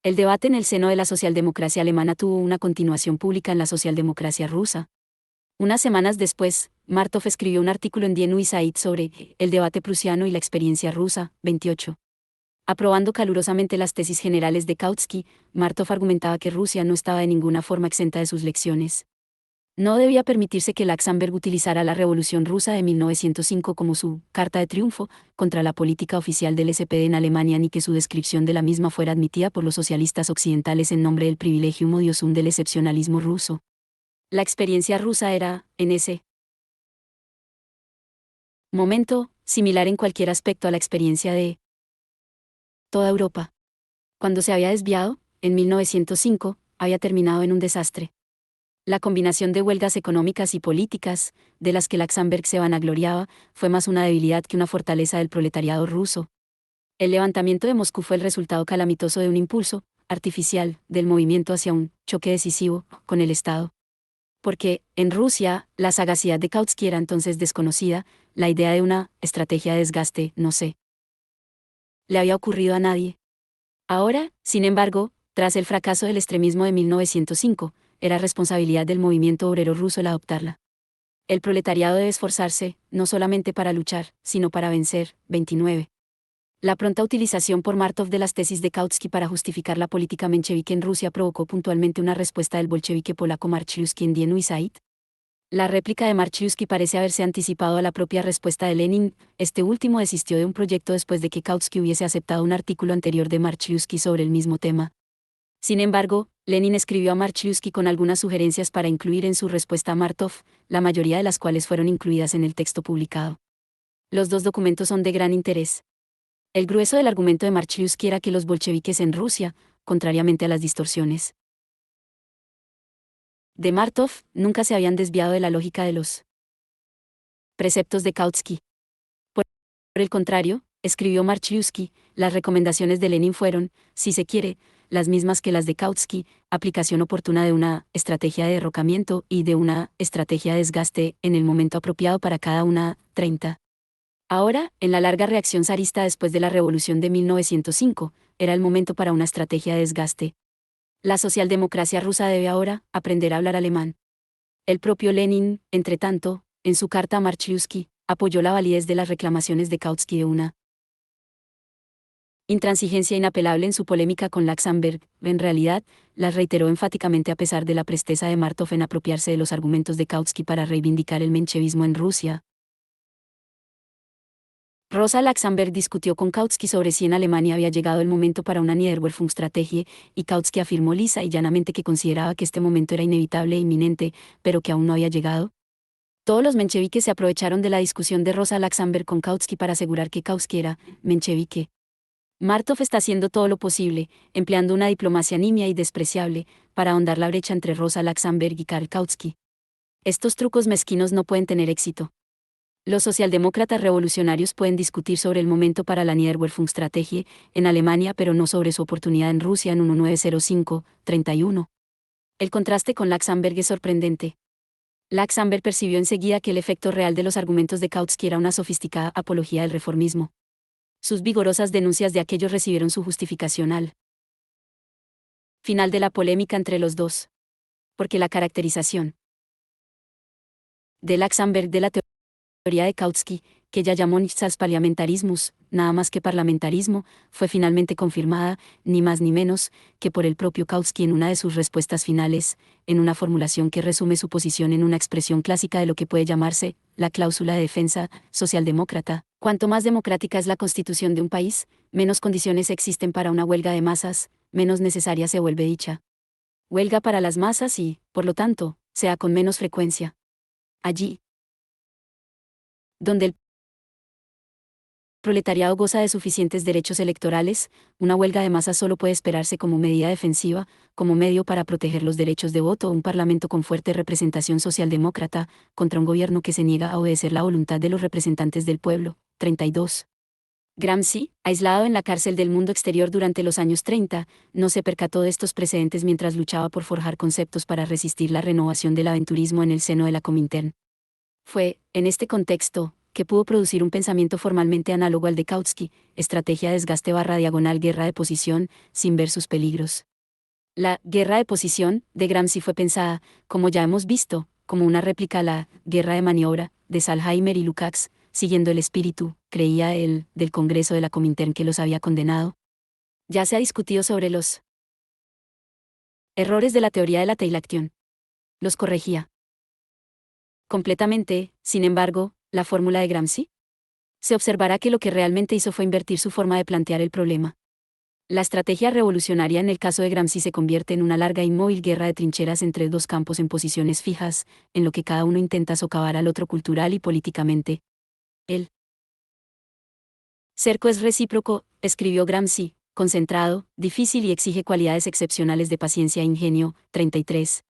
El debate en el seno de la socialdemocracia alemana tuvo una continuación pública en la socialdemocracia rusa. Unas semanas después, Martov escribió un artículo en Die Neue Zeit sobre el debate prusiano y la experiencia rusa, 28. Aprobando calurosamente las tesis generales de Kautsky, Martov argumentaba que Rusia no estaba de ninguna forma exenta de sus lecciones. No debía permitirse que Laxenberg utilizara la Revolución Rusa de 1905 como su carta de triunfo contra la política oficial del SPD en Alemania, ni que su descripción de la misma fuera admitida por los socialistas occidentales en nombre del privilegium odiosum del excepcionalismo ruso. La experiencia rusa era, en ese momento, similar en cualquier aspecto a la experiencia de toda Europa. Cuando se había desviado, en 1905, había terminado en un desastre. La combinación de huelgas económicas y políticas, de las que Laxenberg se vanagloriaba, fue más una debilidad que una fortaleza del proletariado ruso. El levantamiento de Moscú fue el resultado calamitoso de un impulso, artificial, del movimiento hacia un choque decisivo con el Estado. Porque, en Rusia, la sagacidad de Kautsky era entonces desconocida, la idea de una estrategia de desgaste, no sé, le había ocurrido a nadie. Ahora, sin embargo, tras el fracaso del extremismo de 1905, era responsabilidad del movimiento obrero ruso el adoptarla. El proletariado debe esforzarse, no solamente para luchar, sino para vencer. 29. La pronta utilización por Martov de las tesis de Kautsky para justificar la política menchevique en Rusia provocó puntualmente una respuesta del bolchevique polaco Marczewski en Die Neue Zeit. La réplica de Marczewski parece haberse anticipado a la propia respuesta de Lenin. Este último desistió de un proyecto después de que Kautsky hubiese aceptado un artículo anterior de Marczewski sobre el mismo tema. Sin embargo, Lenin escribió a Marczewski con algunas sugerencias para incluir en su respuesta a Martov, la mayoría de las cuales fueron incluidas en el texto publicado. Los dos documentos son de gran interés. El grueso del argumento de Marczewski era que los bolcheviques en Rusia, contrariamente a las distorsiones de Martov, nunca se habían desviado de la lógica de los preceptos de Kautsky. Por el contrario, escribió Marczewski, las recomendaciones de Lenin fueron, si se quiere, las mismas que las de Kautsky, aplicación oportuna de una estrategia de derrocamiento y de una estrategia de desgaste en el momento apropiado para cada una. 30. Ahora, en la larga reacción zarista después de la revolución de 1905, era el momento para una estrategia de desgaste. La socialdemocracia rusa debe ahora aprender a hablar alemán. El propio Lenin, entre tanto, en su carta a Marczewski, apoyó la validez de las reclamaciones de Kautsky de una intransigencia inapelable en su polémica con Laxenberg. En realidad, las reiteró enfáticamente a pesar de la presteza de Martov en apropiarse de los argumentos de Kautsky para reivindicar el menchevismo en Rusia. Rosa Laxenberg discutió con Kautsky sobre si en Alemania había llegado el momento para una Niederwerfungsstrategie, y Kautsky afirmó lisa y llanamente que consideraba que este momento era inevitable e inminente, pero que aún no había llegado. Todos los mencheviques se aprovecharon de la discusión de Rosa Laxenberg con Kautsky para asegurar que Kautsky era menchevique. Martov está haciendo todo lo posible, empleando una diplomacia nimia y despreciable, para ahondar la brecha entre Rosa Laxenberg y Karl Kautsky. Estos trucos mezquinos no pueden tener éxito. Los socialdemócratas revolucionarios pueden discutir sobre el momento para la Niederwerfungsstrategie en Alemania, pero no sobre su oportunidad en Rusia en 1905, 31. El contraste con Laxenberg es sorprendente. Laxenberg percibió enseguida que el efecto real de los argumentos de Kautsky era una sofisticada apología del reformismo. Sus vigorosas denuncias de aquellos recibieron su justificación al final de la polémica entre los dos. Porque la caracterización de Laxenberg de la teoría de Kautsky, que ella llamó Nichts als Parlamentarismus, nada más que parlamentarismo, fue finalmente confirmada, ni más ni menos, que por el propio Kautsky en una de sus respuestas finales, en una formulación que resume su posición en una expresión clásica de lo que puede llamarse la cláusula de defensa socialdemócrata. Cuanto más democrática es la constitución de un país, menos condiciones existen para una huelga de masas, menos necesaria se vuelve dicha huelga para las masas y, por lo tanto, sea con menos frecuencia. Allí, donde el proletariado goza de suficientes derechos electorales, una huelga de masas solo puede esperarse como medida defensiva, como medio para proteger los derechos de voto o un parlamento con fuerte representación socialdemócrata, contra un gobierno que se niega a obedecer la voluntad de los representantes del pueblo. 32. Gramsci, aislado en la cárcel del mundo exterior durante los años 30, no se percató de estos precedentes mientras luchaba por forjar conceptos para resistir la renovación del aventurismo en el seno de la Comintern. Fue, en este contexto, que pudo producir un pensamiento formalmente análogo al de Kautsky, estrategia desgaste/diagonal guerra de posición, sin ver sus peligros. La guerra de posición de Gramsci fue pensada, como ya hemos visto, como una réplica a la guerra de maniobra de Salheimer y Lukács, siguiendo el espíritu, creía él, del Congreso de la Comintern que los había condenado. Ya se ha discutido sobre los errores de la teoría de la teilacción. Los corregía completamente, sin embargo, la fórmula de Gramsci. Se observará que lo que realmente hizo fue invertir su forma de plantear el problema. La estrategia revolucionaria en el caso de Gramsci se convierte en una larga e inmóvil guerra de trincheras entre dos campos en posiciones fijas, en lo que cada uno intenta socavar al otro cultural y políticamente. El cerco es recíproco, escribió Gramsci, concentrado, difícil y exige cualidades excepcionales de paciencia e ingenio. 33.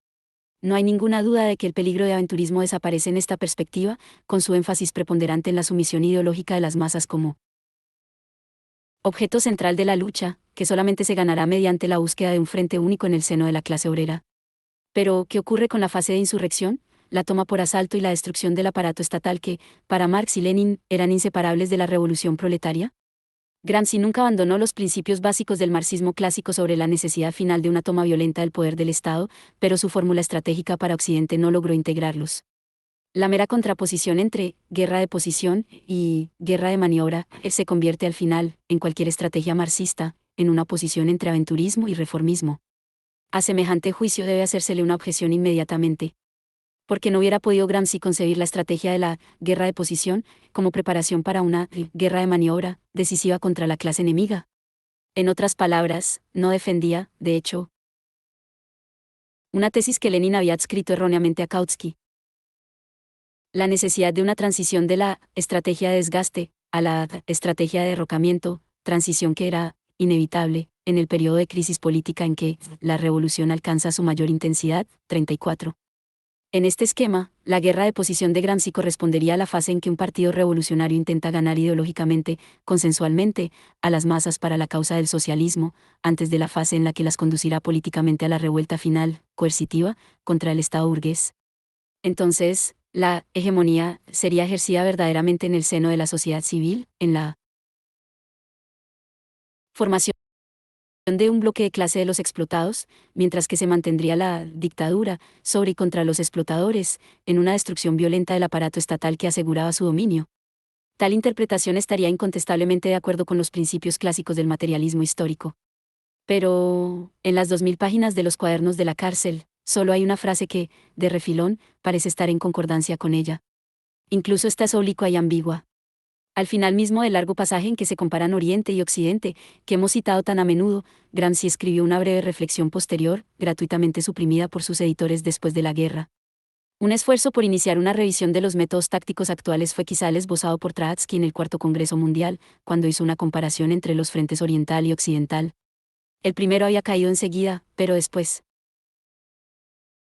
No hay ninguna duda de que el peligro de aventurismo desaparece en esta perspectiva, con su énfasis preponderante en la sumisión ideológica de las masas como objeto central de la lucha, que solamente se ganará mediante la búsqueda de un frente único en el seno de la clase obrera. Pero, ¿qué ocurre con la fase de insurrección? La toma por asalto y la destrucción del aparato estatal que, para Marx y Lenin, eran inseparables de la revolución proletaria. Gramsci nunca abandonó los principios básicos del marxismo clásico sobre la necesidad final de una toma violenta del poder del Estado, pero su fórmula estratégica para Occidente no logró integrarlos. La mera contraposición entre guerra de posición y guerra de maniobra se convierte al final, en cualquier estrategia marxista, en una posición entre aventurismo y reformismo. A semejante juicio debe hacérsele una objeción inmediatamente. Porque no hubiera podido Gramsci concebir la estrategia de la guerra de posición como preparación para una guerra de maniobra decisiva contra la clase enemiga. En otras palabras, no defendía, de hecho, una tesis que Lenin había adscrito erróneamente a Kautsky. La necesidad de una transición de la estrategia de desgaste a la estrategia de derrocamiento, transición que era inevitable en el periodo de crisis política en que la revolución alcanza su mayor intensidad. 34. En este esquema, la guerra de posición de Gramsci correspondería a la fase en que un partido revolucionario intenta ganar ideológicamente, consensualmente, a las masas para la causa del socialismo, antes de la fase en la que las conducirá políticamente a la revuelta final, coercitiva, contra el Estado burgués. Entonces, la hegemonía sería ejercida verdaderamente en el seno de la sociedad civil, en la formación de un bloque de clase de los explotados, mientras que se mantendría la dictadura sobre y contra los explotadores, en una destrucción violenta del aparato estatal que aseguraba su dominio. Tal interpretación estaría incontestablemente de acuerdo con los principios clásicos del materialismo histórico. Pero, en las 2000 páginas de los cuadernos de la cárcel, solo hay una frase que, de refilón, parece estar en concordancia con ella. Incluso esta es oblicua y ambigua. Al final mismo del largo pasaje en que se comparan Oriente y Occidente, que hemos citado tan a menudo, Gramsci escribió una breve reflexión posterior, gratuitamente suprimida por sus editores después de la guerra. Un esfuerzo por iniciar una revisión de los métodos tácticos actuales fue quizá el esbozado por Trotsky en el Cuarto Congreso Mundial, cuando hizo una comparación entre los frentes oriental y occidental. El primero había caído enseguida, pero después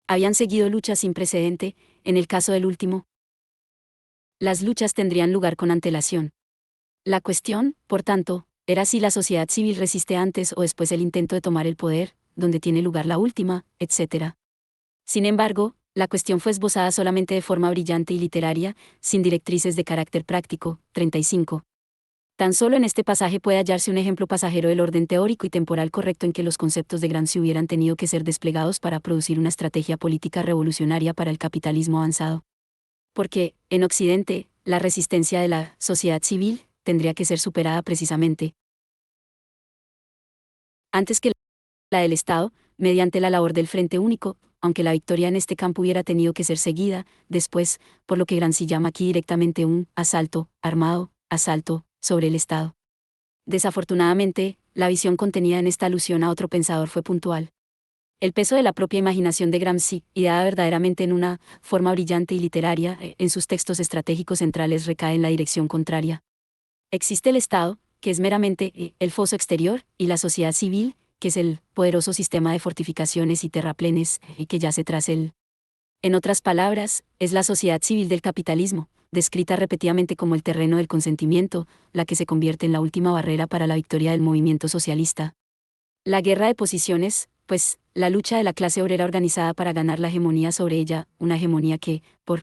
habían seguido luchas sin precedente. En el caso del último, las luchas tendrían lugar con antelación. La cuestión, por tanto, era si la sociedad civil resiste antes o después el intento de tomar el poder, donde tiene lugar la última, etc. Sin embargo, la cuestión fue esbozada solamente de forma brillante y literaria, sin directrices de carácter práctico. 35. Tan solo en este pasaje puede hallarse un ejemplo pasajero del orden teórico y temporal correcto en que los conceptos de Gramsci hubieran tenido que ser desplegados para producir una estrategia política revolucionaria para el capitalismo avanzado. Porque, en Occidente, la resistencia de la sociedad civil tendría que ser superada precisamente antes que la del Estado, mediante la labor del Frente Único, aunque la victoria en este campo hubiera tenido que ser seguida, después, por lo que Gramsci llama aquí directamente un asalto armado, asalto sobre el Estado. Desafortunadamente, la visión contenida en esta alusión a otro pensador fue puntual. El peso de la propia imaginación de Gramsci, ideada verdaderamente en una forma brillante y literaria, en sus textos estratégicos centrales recae en la dirección contraria. Existe el Estado, que es meramente el foso exterior, y la sociedad civil, que es el poderoso sistema de fortificaciones y terraplenes que yace tras él. En otras palabras, es la sociedad civil del capitalismo, descrita repetidamente como el terreno del consentimiento, la que se convierte en la última barrera para la victoria del movimiento socialista. La guerra de posiciones, pues, la lucha de la clase obrera organizada para ganar la hegemonía sobre ella, una hegemonía que, por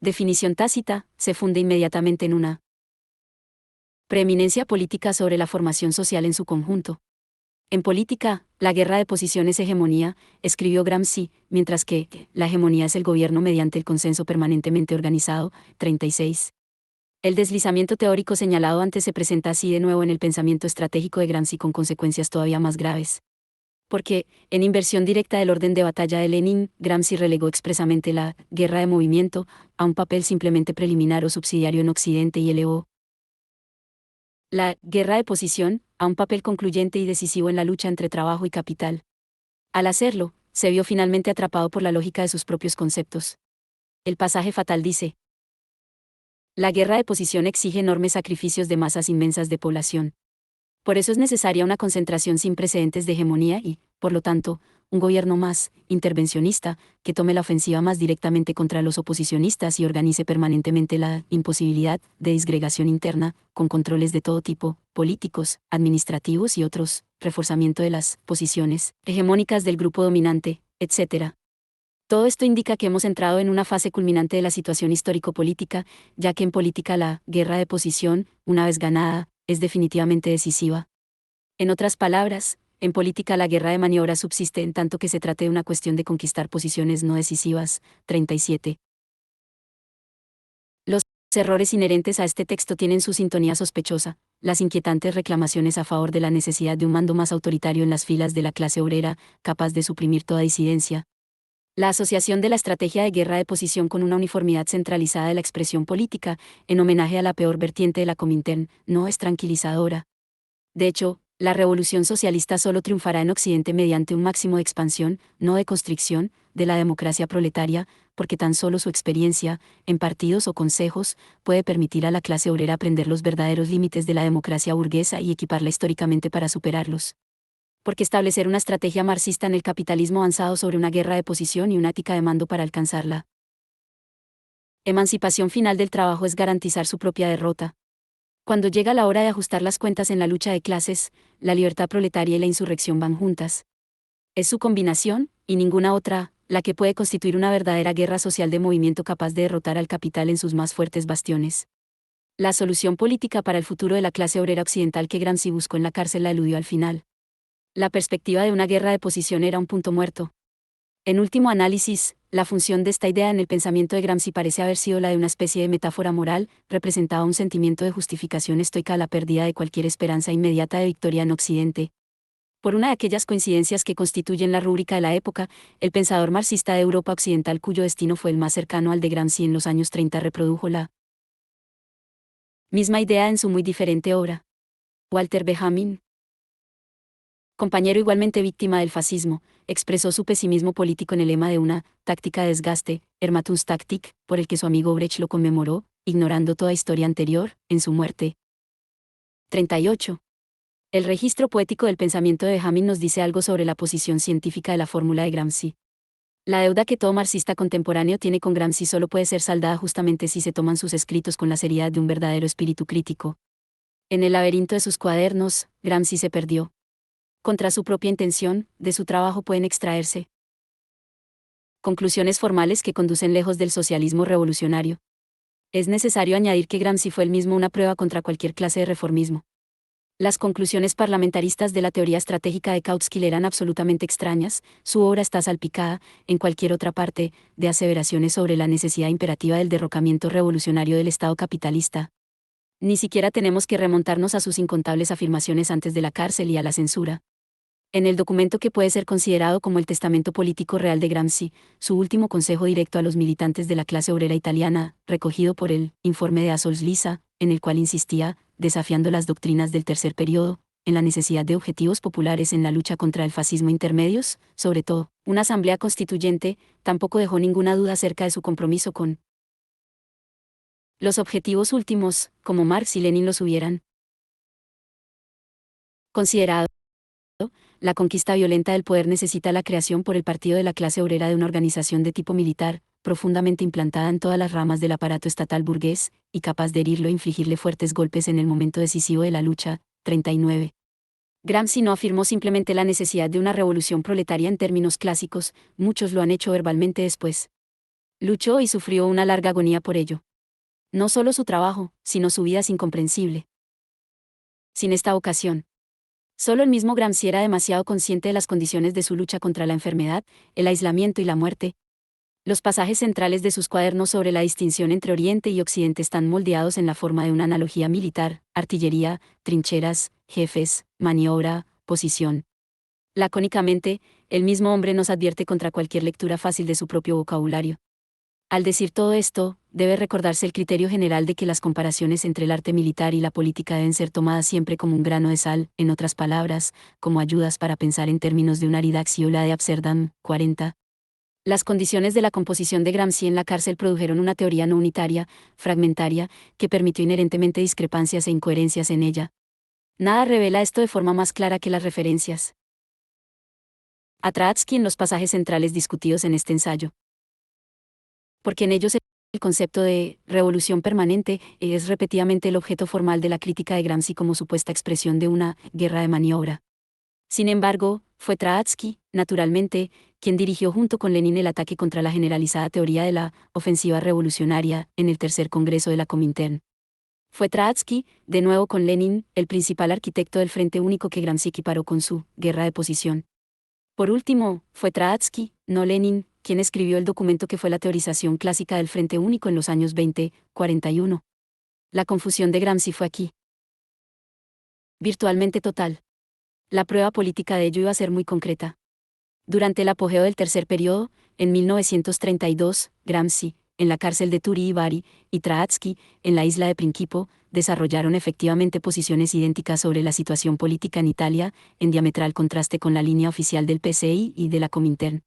definición tácita, se funde inmediatamente en una preeminencia política sobre la formación social en su conjunto. En política, la guerra de posiciones hegemonía, escribió Gramsci, mientras que la hegemonía es el gobierno mediante el consenso permanentemente organizado. 36. El deslizamiento teórico señalado antes se presenta así de nuevo en el pensamiento estratégico de Gramsci con consecuencias todavía más graves. Porque, en inversión directa del orden de batalla de Lenin, Gramsci relegó expresamente la guerra de movimiento a un papel simplemente preliminar o subsidiario en Occidente y elevó la guerra de posición a un papel concluyente y decisivo en la lucha entre trabajo y capital. Al hacerlo, se vio finalmente atrapado por la lógica de sus propios conceptos. El pasaje fatal dice: la guerra de posición exige enormes sacrificios de masas inmensas de población. Por eso es necesaria una concentración sin precedentes de hegemonía y, por lo tanto, un gobierno más intervencionista, que tome la ofensiva más directamente contra los oposicionistas y organice permanentemente la imposibilidad de disgregación interna, con controles de todo tipo, políticos, administrativos y otros, reforzamiento de las posiciones hegemónicas del grupo dominante, etc. Todo esto indica que hemos entrado en una fase culminante de la situación histórico-política, ya que en política la guerra de posición, una vez ganada, es definitivamente decisiva. En otras palabras, en política la guerra de maniobra subsiste en tanto que se trate de una cuestión de conquistar posiciones no decisivas. 37. Los errores inherentes a este texto tienen su sintonía sospechosa, las inquietantes reclamaciones a favor de la necesidad de un mando más autoritario en las filas de la clase obrera, capaz de suprimir toda disidencia. La asociación de la estrategia de guerra de posición con una uniformidad centralizada de la expresión política, en homenaje a la peor vertiente de la Comintern, no es tranquilizadora. De hecho, la revolución socialista solo triunfará en Occidente mediante un máximo de expansión, no de constricción, de la democracia proletaria, porque tan solo su experiencia, en partidos o consejos, puede permitir a la clase obrera aprender los verdaderos límites de la democracia burguesa y equiparla históricamente para superarlos. Porque establecer una estrategia marxista en el capitalismo avanzado sobre una guerra de posición y una ética de mando para alcanzarla. Emancipación final del trabajo es garantizar su propia derrota. Cuando llega la hora de ajustar las cuentas en la lucha de clases, la libertad proletaria y la insurrección van juntas. Es su combinación, y ninguna otra, la que puede constituir una verdadera guerra social de movimiento capaz de derrotar al capital en sus más fuertes bastiones. La solución política para el futuro de la clase obrera occidental que Gramsci buscó en la cárcel la eludió al final. La perspectiva de una guerra de posición era un punto muerto. En último análisis, la función de esta idea en el pensamiento de Gramsci parece haber sido la de una especie de metáfora moral, representaba un sentimiento de justificación estoica a la pérdida de cualquier esperanza inmediata de victoria en Occidente. Por una de aquellas coincidencias que constituyen la rúbrica de la época, el pensador marxista de Europa Occidental cuyo destino fue el más cercano al de Gramsci en los años 30 reprodujo la misma idea en su muy diferente obra. Walter Benjamin, compañero igualmente víctima del fascismo, expresó su pesimismo político en el lema de una táctica de desgaste, Ermatungstaktik, por el que su amigo Brecht lo conmemoró, ignorando toda historia anterior, en su muerte. 38. El registro poético del pensamiento de Benjamin nos dice algo sobre la posición científica de la fórmula de Gramsci. La deuda que todo marxista contemporáneo tiene con Gramsci solo puede ser saldada justamente si se toman sus escritos con la seriedad de un verdadero espíritu crítico. En el laberinto de sus cuadernos, Gramsci se perdió. Contra su propia intención, de su trabajo pueden extraerse conclusiones formales que conducen lejos del socialismo revolucionario. Es necesario añadir que Gramsci fue él mismo una prueba contra cualquier clase de reformismo. Las conclusiones parlamentaristas de la teoría estratégica de Kautsky le eran absolutamente extrañas, su obra está salpicada, en cualquier otra parte, de aseveraciones sobre la necesidad imperativa del derrocamiento revolucionario del Estado capitalista. Ni siquiera tenemos que remontarnos a sus incontables afirmaciones antes de la cárcel y a la censura. En el documento que puede ser considerado como el testamento político real de Gramsci, su último consejo directo a los militantes de la clase obrera italiana, recogido por el informe de Assol's Lisa, en el cual insistía, desafiando las doctrinas del tercer periodo, en la necesidad de objetivos populares en la lucha contra el fascismo intermedios, sobre todo, una asamblea constituyente, tampoco dejó ninguna duda acerca de su compromiso con los objetivos últimos, como Marx y Lenin los hubieran considerado. La conquista violenta del poder necesita la creación por el partido de la clase obrera de una organización de tipo militar, profundamente implantada en todas las ramas del aparato estatal burgués, y capaz de herirlo e infligirle fuertes golpes en el momento decisivo de la lucha. 39. Gramsci no afirmó simplemente la necesidad de una revolución proletaria en términos clásicos, muchos lo han hecho verbalmente después. Luchó y sufrió una larga agonía por ello. No solo su trabajo, sino su vida es incomprensible. Sin esta vocación, solo el mismo Gramsci era demasiado consciente de las condiciones de su lucha contra la enfermedad, el aislamiento y la muerte. Los pasajes centrales de sus cuadernos sobre la distinción entre Oriente y Occidente están moldeados en la forma de una analogía militar: artillería, trincheras, jefes, maniobra, posición. Lacónicamente, el mismo hombre nos advierte contra cualquier lectura fácil de su propio vocabulario. Al decir todo esto, debe recordarse el criterio general de que las comparaciones entre el arte militar y la política deben ser tomadas siempre como un grano de sal, en otras palabras, como ayudas para pensar en términos de una ridaxiola de Amsterdam. 40. Las condiciones de la composición de Gramsci en la cárcel produjeron una teoría no unitaria, fragmentaria, que permitió inherentemente discrepancias e incoherencias en ella. Nada revela esto de forma más clara que las referencias a Trotsky en los pasajes centrales discutidos en este ensayo. Porque en ellos el concepto de revolución permanente es repetidamente el objeto formal de la crítica de Gramsci como supuesta expresión de una guerra de maniobra. Sin embargo, fue Trotsky, naturalmente, quien dirigió junto con Lenin el ataque contra la generalizada teoría de la ofensiva revolucionaria en el tercer congreso de la Comintern. Fue Trotsky, de nuevo con Lenin, el principal arquitecto del Frente Único que Gramsci equiparó con su guerra de posición. Por último, fue Trotsky, no Lenin, quien escribió el documento que fue la teorización clásica del Frente Único en los años 20, 41. La confusión de Gramsci fue aquí virtualmente total. La prueba política de ello iba a ser muy concreta. Durante el apogeo del tercer periodo, en 1932, Gramsci, en la cárcel de Turi y Bari, y Trotsky, en la isla de Principo, desarrollaron efectivamente posiciones idénticas sobre la situación política en Italia, en diametral contraste con la línea oficial del PCI y de la Comintern.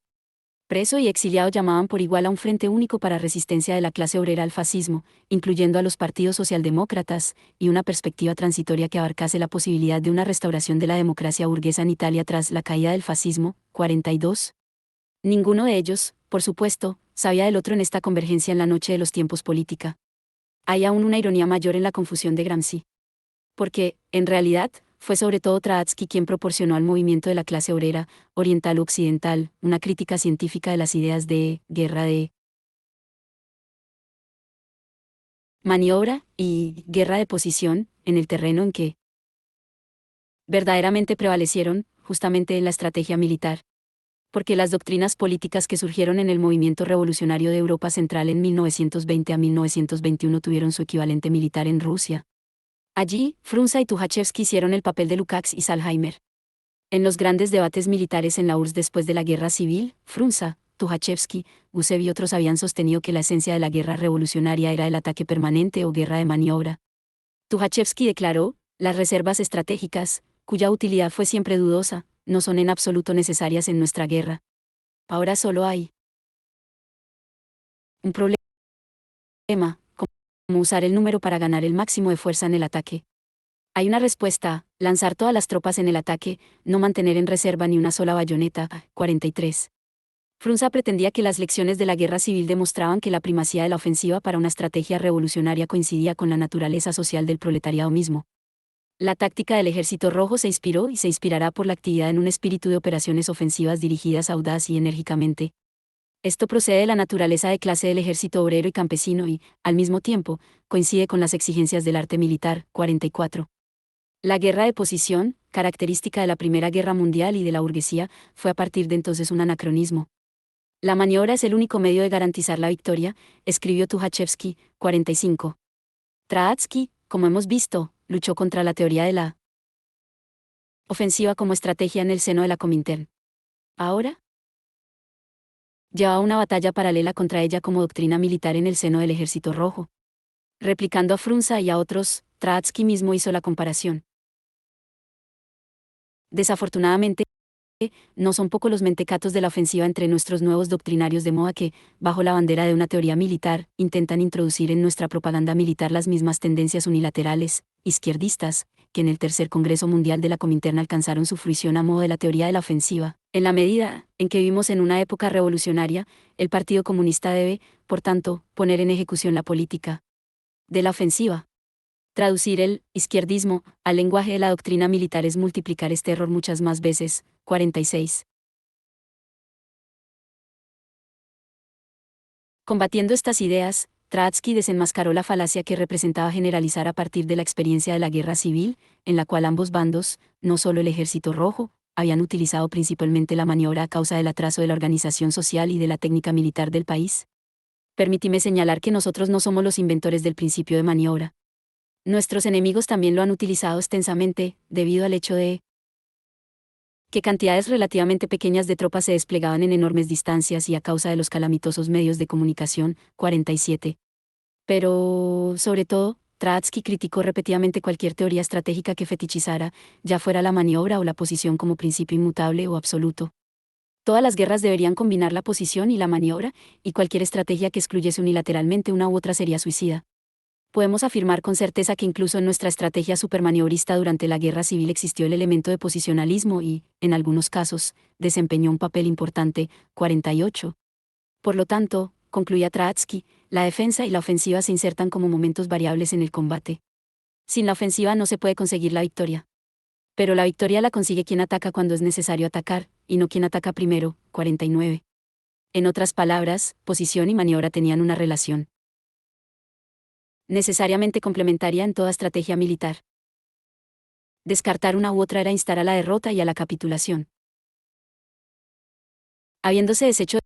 Preso y exiliado llamaban por igual a un frente único para resistencia de la clase obrera al fascismo, incluyendo a los partidos socialdemócratas, y una perspectiva transitoria que abarcase la posibilidad de una restauración de la democracia burguesa en Italia tras la caída del fascismo. 42. Ninguno de ellos, por supuesto, sabía del otro en esta convergencia en la noche de los tiempos política. Hay aún una ironía mayor en la confusión de Gramsci. Porque, en realidad, fue sobre todo Trotsky quien proporcionó al movimiento de la clase obrera, oriental o occidental, una crítica científica de las ideas de guerra de maniobra y guerra de posición, en el terreno en que verdaderamente prevalecieron, justamente en la estrategia militar. Porque las doctrinas políticas que surgieron en el movimiento revolucionario de Europa Central en 1920 a 1921 tuvieron su equivalente militar en Rusia. Allí, Frunza y Tuchachevsky hicieron el papel de Lukács y Salheimer. En los grandes debates militares en la URSS después de la Guerra Civil, Frunza, Tuchachevsky, Gusev y otros habían sostenido que la esencia de la guerra revolucionaria era el ataque permanente o guerra de maniobra. Tuchachevsky declaró: las reservas estratégicas, cuya utilidad fue siempre dudosa, no son en absoluto necesarias en nuestra guerra. Ahora solo hay un problema, como usar el número para ganar el máximo de fuerza en el ataque. Hay una respuesta: lanzar todas las tropas en el ataque, no mantener en reserva ni una sola bayoneta. 43. Frunza pretendía que las lecciones de la guerra civil demostraban que la primacía de la ofensiva para una estrategia revolucionaria coincidía con la naturaleza social del proletariado mismo. La táctica del Ejército Rojo se inspiró y se inspirará por la actividad en un espíritu de operaciones ofensivas dirigidas audaz y enérgicamente. Esto procede de la naturaleza de clase del ejército obrero y campesino y, al mismo tiempo, coincide con las exigencias del arte militar. 44. La guerra de posición, característica de la Primera Guerra Mundial y de la burguesía, fue a partir de entonces un anacronismo. La maniobra es el único medio de garantizar la victoria, escribió Tuchachevsky. 45. Trotsky, como hemos visto, luchó contra la teoría de la ofensiva como estrategia en el seno de la Comintern. Ahora llevaba una batalla paralela contra ella como doctrina militar en el seno del Ejército Rojo. Replicando a Frunza y a otros, Trotsky mismo hizo la comparación. Desafortunadamente, no son pocos los mentecatos de la ofensiva entre nuestros nuevos doctrinarios de moda que, bajo la bandera de una teoría militar, intentan introducir en nuestra propaganda militar las mismas tendencias unilaterales, izquierdistas, que en el Tercer Congreso Mundial de la Comintern alcanzaron su fruición a modo de la teoría de la ofensiva. En la medida en que vivimos en una época revolucionaria, el Partido Comunista debe, por tanto, poner en ejecución la política de la ofensiva. Traducir el izquierdismo al lenguaje de la doctrina militar es multiplicar este error muchas más veces. 46. Combatiendo estas ideas, Trotsky desenmascaró la falacia que representaba generalizar a partir de la experiencia de la guerra civil, en la cual ambos bandos, no solo el Ejército Rojo, habían utilizado principalmente la maniobra a causa del atraso de la organización social y de la técnica militar del país. Permítime señalar que nosotros no somos los inventores del principio de maniobra. Nuestros enemigos también lo han utilizado extensamente, debido al hecho de que cantidades relativamente pequeñas de tropas se desplegaban en enormes distancias y a causa de los calamitosos medios de comunicación. 47. Pero, sobre todo, Trotsky criticó repetidamente cualquier teoría estratégica que fetichizara, ya fuera la maniobra o la posición como principio inmutable o absoluto. Todas las guerras deberían combinar la posición y la maniobra, y cualquier estrategia que excluyese unilateralmente una u otra sería suicida. Podemos afirmar con certeza que incluso en nuestra estrategia supermaniobrista durante la guerra civil existió el elemento de posicionalismo y, en algunos casos, desempeñó un papel importante. 48. Por lo tanto, concluía Trotsky, la defensa y la ofensiva se insertan como momentos variables en el combate. Sin la ofensiva no se puede conseguir la victoria. Pero la victoria la consigue quien ataca cuando es necesario atacar, y no quien ataca primero. 49. En otras palabras, posición y maniobra tenían una relación necesariamente complementaria en toda estrategia militar. Descartar una u otra era instar a la derrota y a la capitulación. Habiéndose deshecho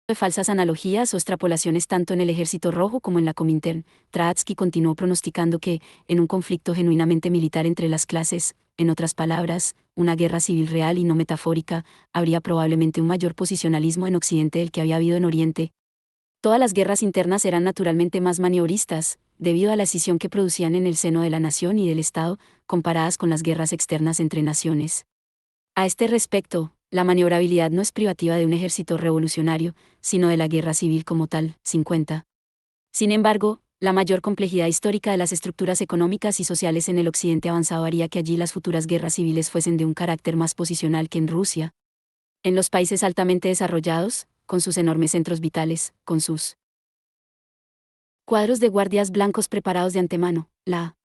de falsas analogías o extrapolaciones tanto en el Ejército Rojo como en la Comintern, Trotsky continuó pronosticando que, en un conflicto genuinamente militar entre las clases, en otras palabras, una guerra civil real y no metafórica, habría probablemente un mayor posicionalismo en Occidente del que había habido en Oriente. Todas las guerras internas eran naturalmente más maniobristas, debido a la escisión que producían en el seno de la nación y del Estado, comparadas con las guerras externas entre naciones. A este respecto, la maniobrabilidad no es privativa de un ejército revolucionario, sino de la guerra civil como tal. 50. Sin embargo, la mayor complejidad histórica de las estructuras económicas y sociales en el occidente avanzado haría que allí las futuras guerras civiles fuesen de un carácter más posicional que en Rusia. En los países altamente desarrollados, con sus enormes centros vitales, con sus cuadros de guardias blancos preparados de antemano, la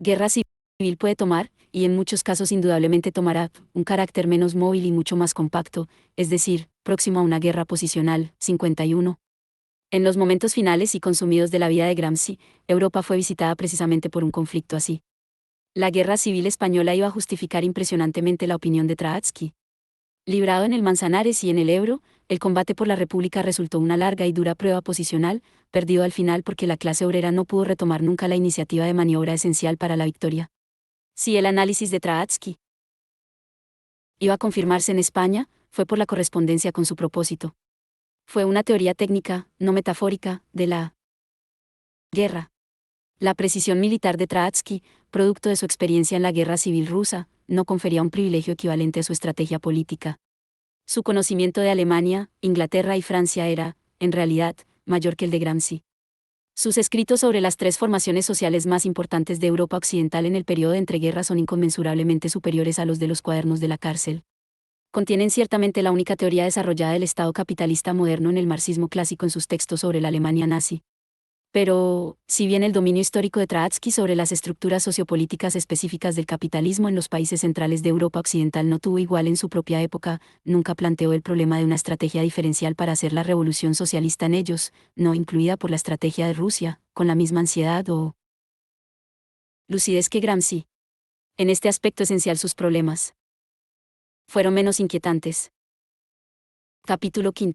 guerra civil puede tomar, y en muchos casos indudablemente tomará, un carácter menos móvil y mucho más compacto, es decir, próximo a una guerra posicional. 51. En los momentos finales y consumidos de la vida de Gramsci, Europa fue visitada precisamente por un conflicto así. La guerra civil española iba a justificar impresionantemente la opinión de Trotsky. Librado en el Manzanares y en el Ebro, el combate por la República resultó una larga y dura prueba posicional, perdido al final porque la clase obrera no pudo retomar nunca la iniciativa de maniobra esencial para la victoria. Si el análisis de Trotsky iba a confirmarse en España, fue por la correspondencia con su propósito. Fue una teoría técnica, no metafórica, de la guerra. La precisión militar de Trotsky, producto de su experiencia en la guerra civil rusa, no confería un privilegio equivalente a su estrategia política. Su conocimiento de Alemania, Inglaterra y Francia era, en realidad, mayor que el de Gramsci. Sus escritos sobre las tres formaciones sociales más importantes de Europa Occidental en el periodo de entreguerras son inconmensurablemente superiores a los de los cuadernos de la cárcel. Contienen ciertamente la única teoría desarrollada del Estado capitalista moderno en el marxismo clásico en sus textos sobre la Alemania nazi. Pero, si bien el dominio histórico de Trotsky sobre las estructuras sociopolíticas específicas del capitalismo en los países centrales de Europa Occidental no tuvo igual en su propia época, nunca planteó el problema de una estrategia diferencial para hacer la revolución socialista en ellos, no incluida por la estrategia de Rusia, con la misma ansiedad o lucidez que Gramsci. En este aspecto esencial sus problemas fueron menos inquietantes. Capítulo 5.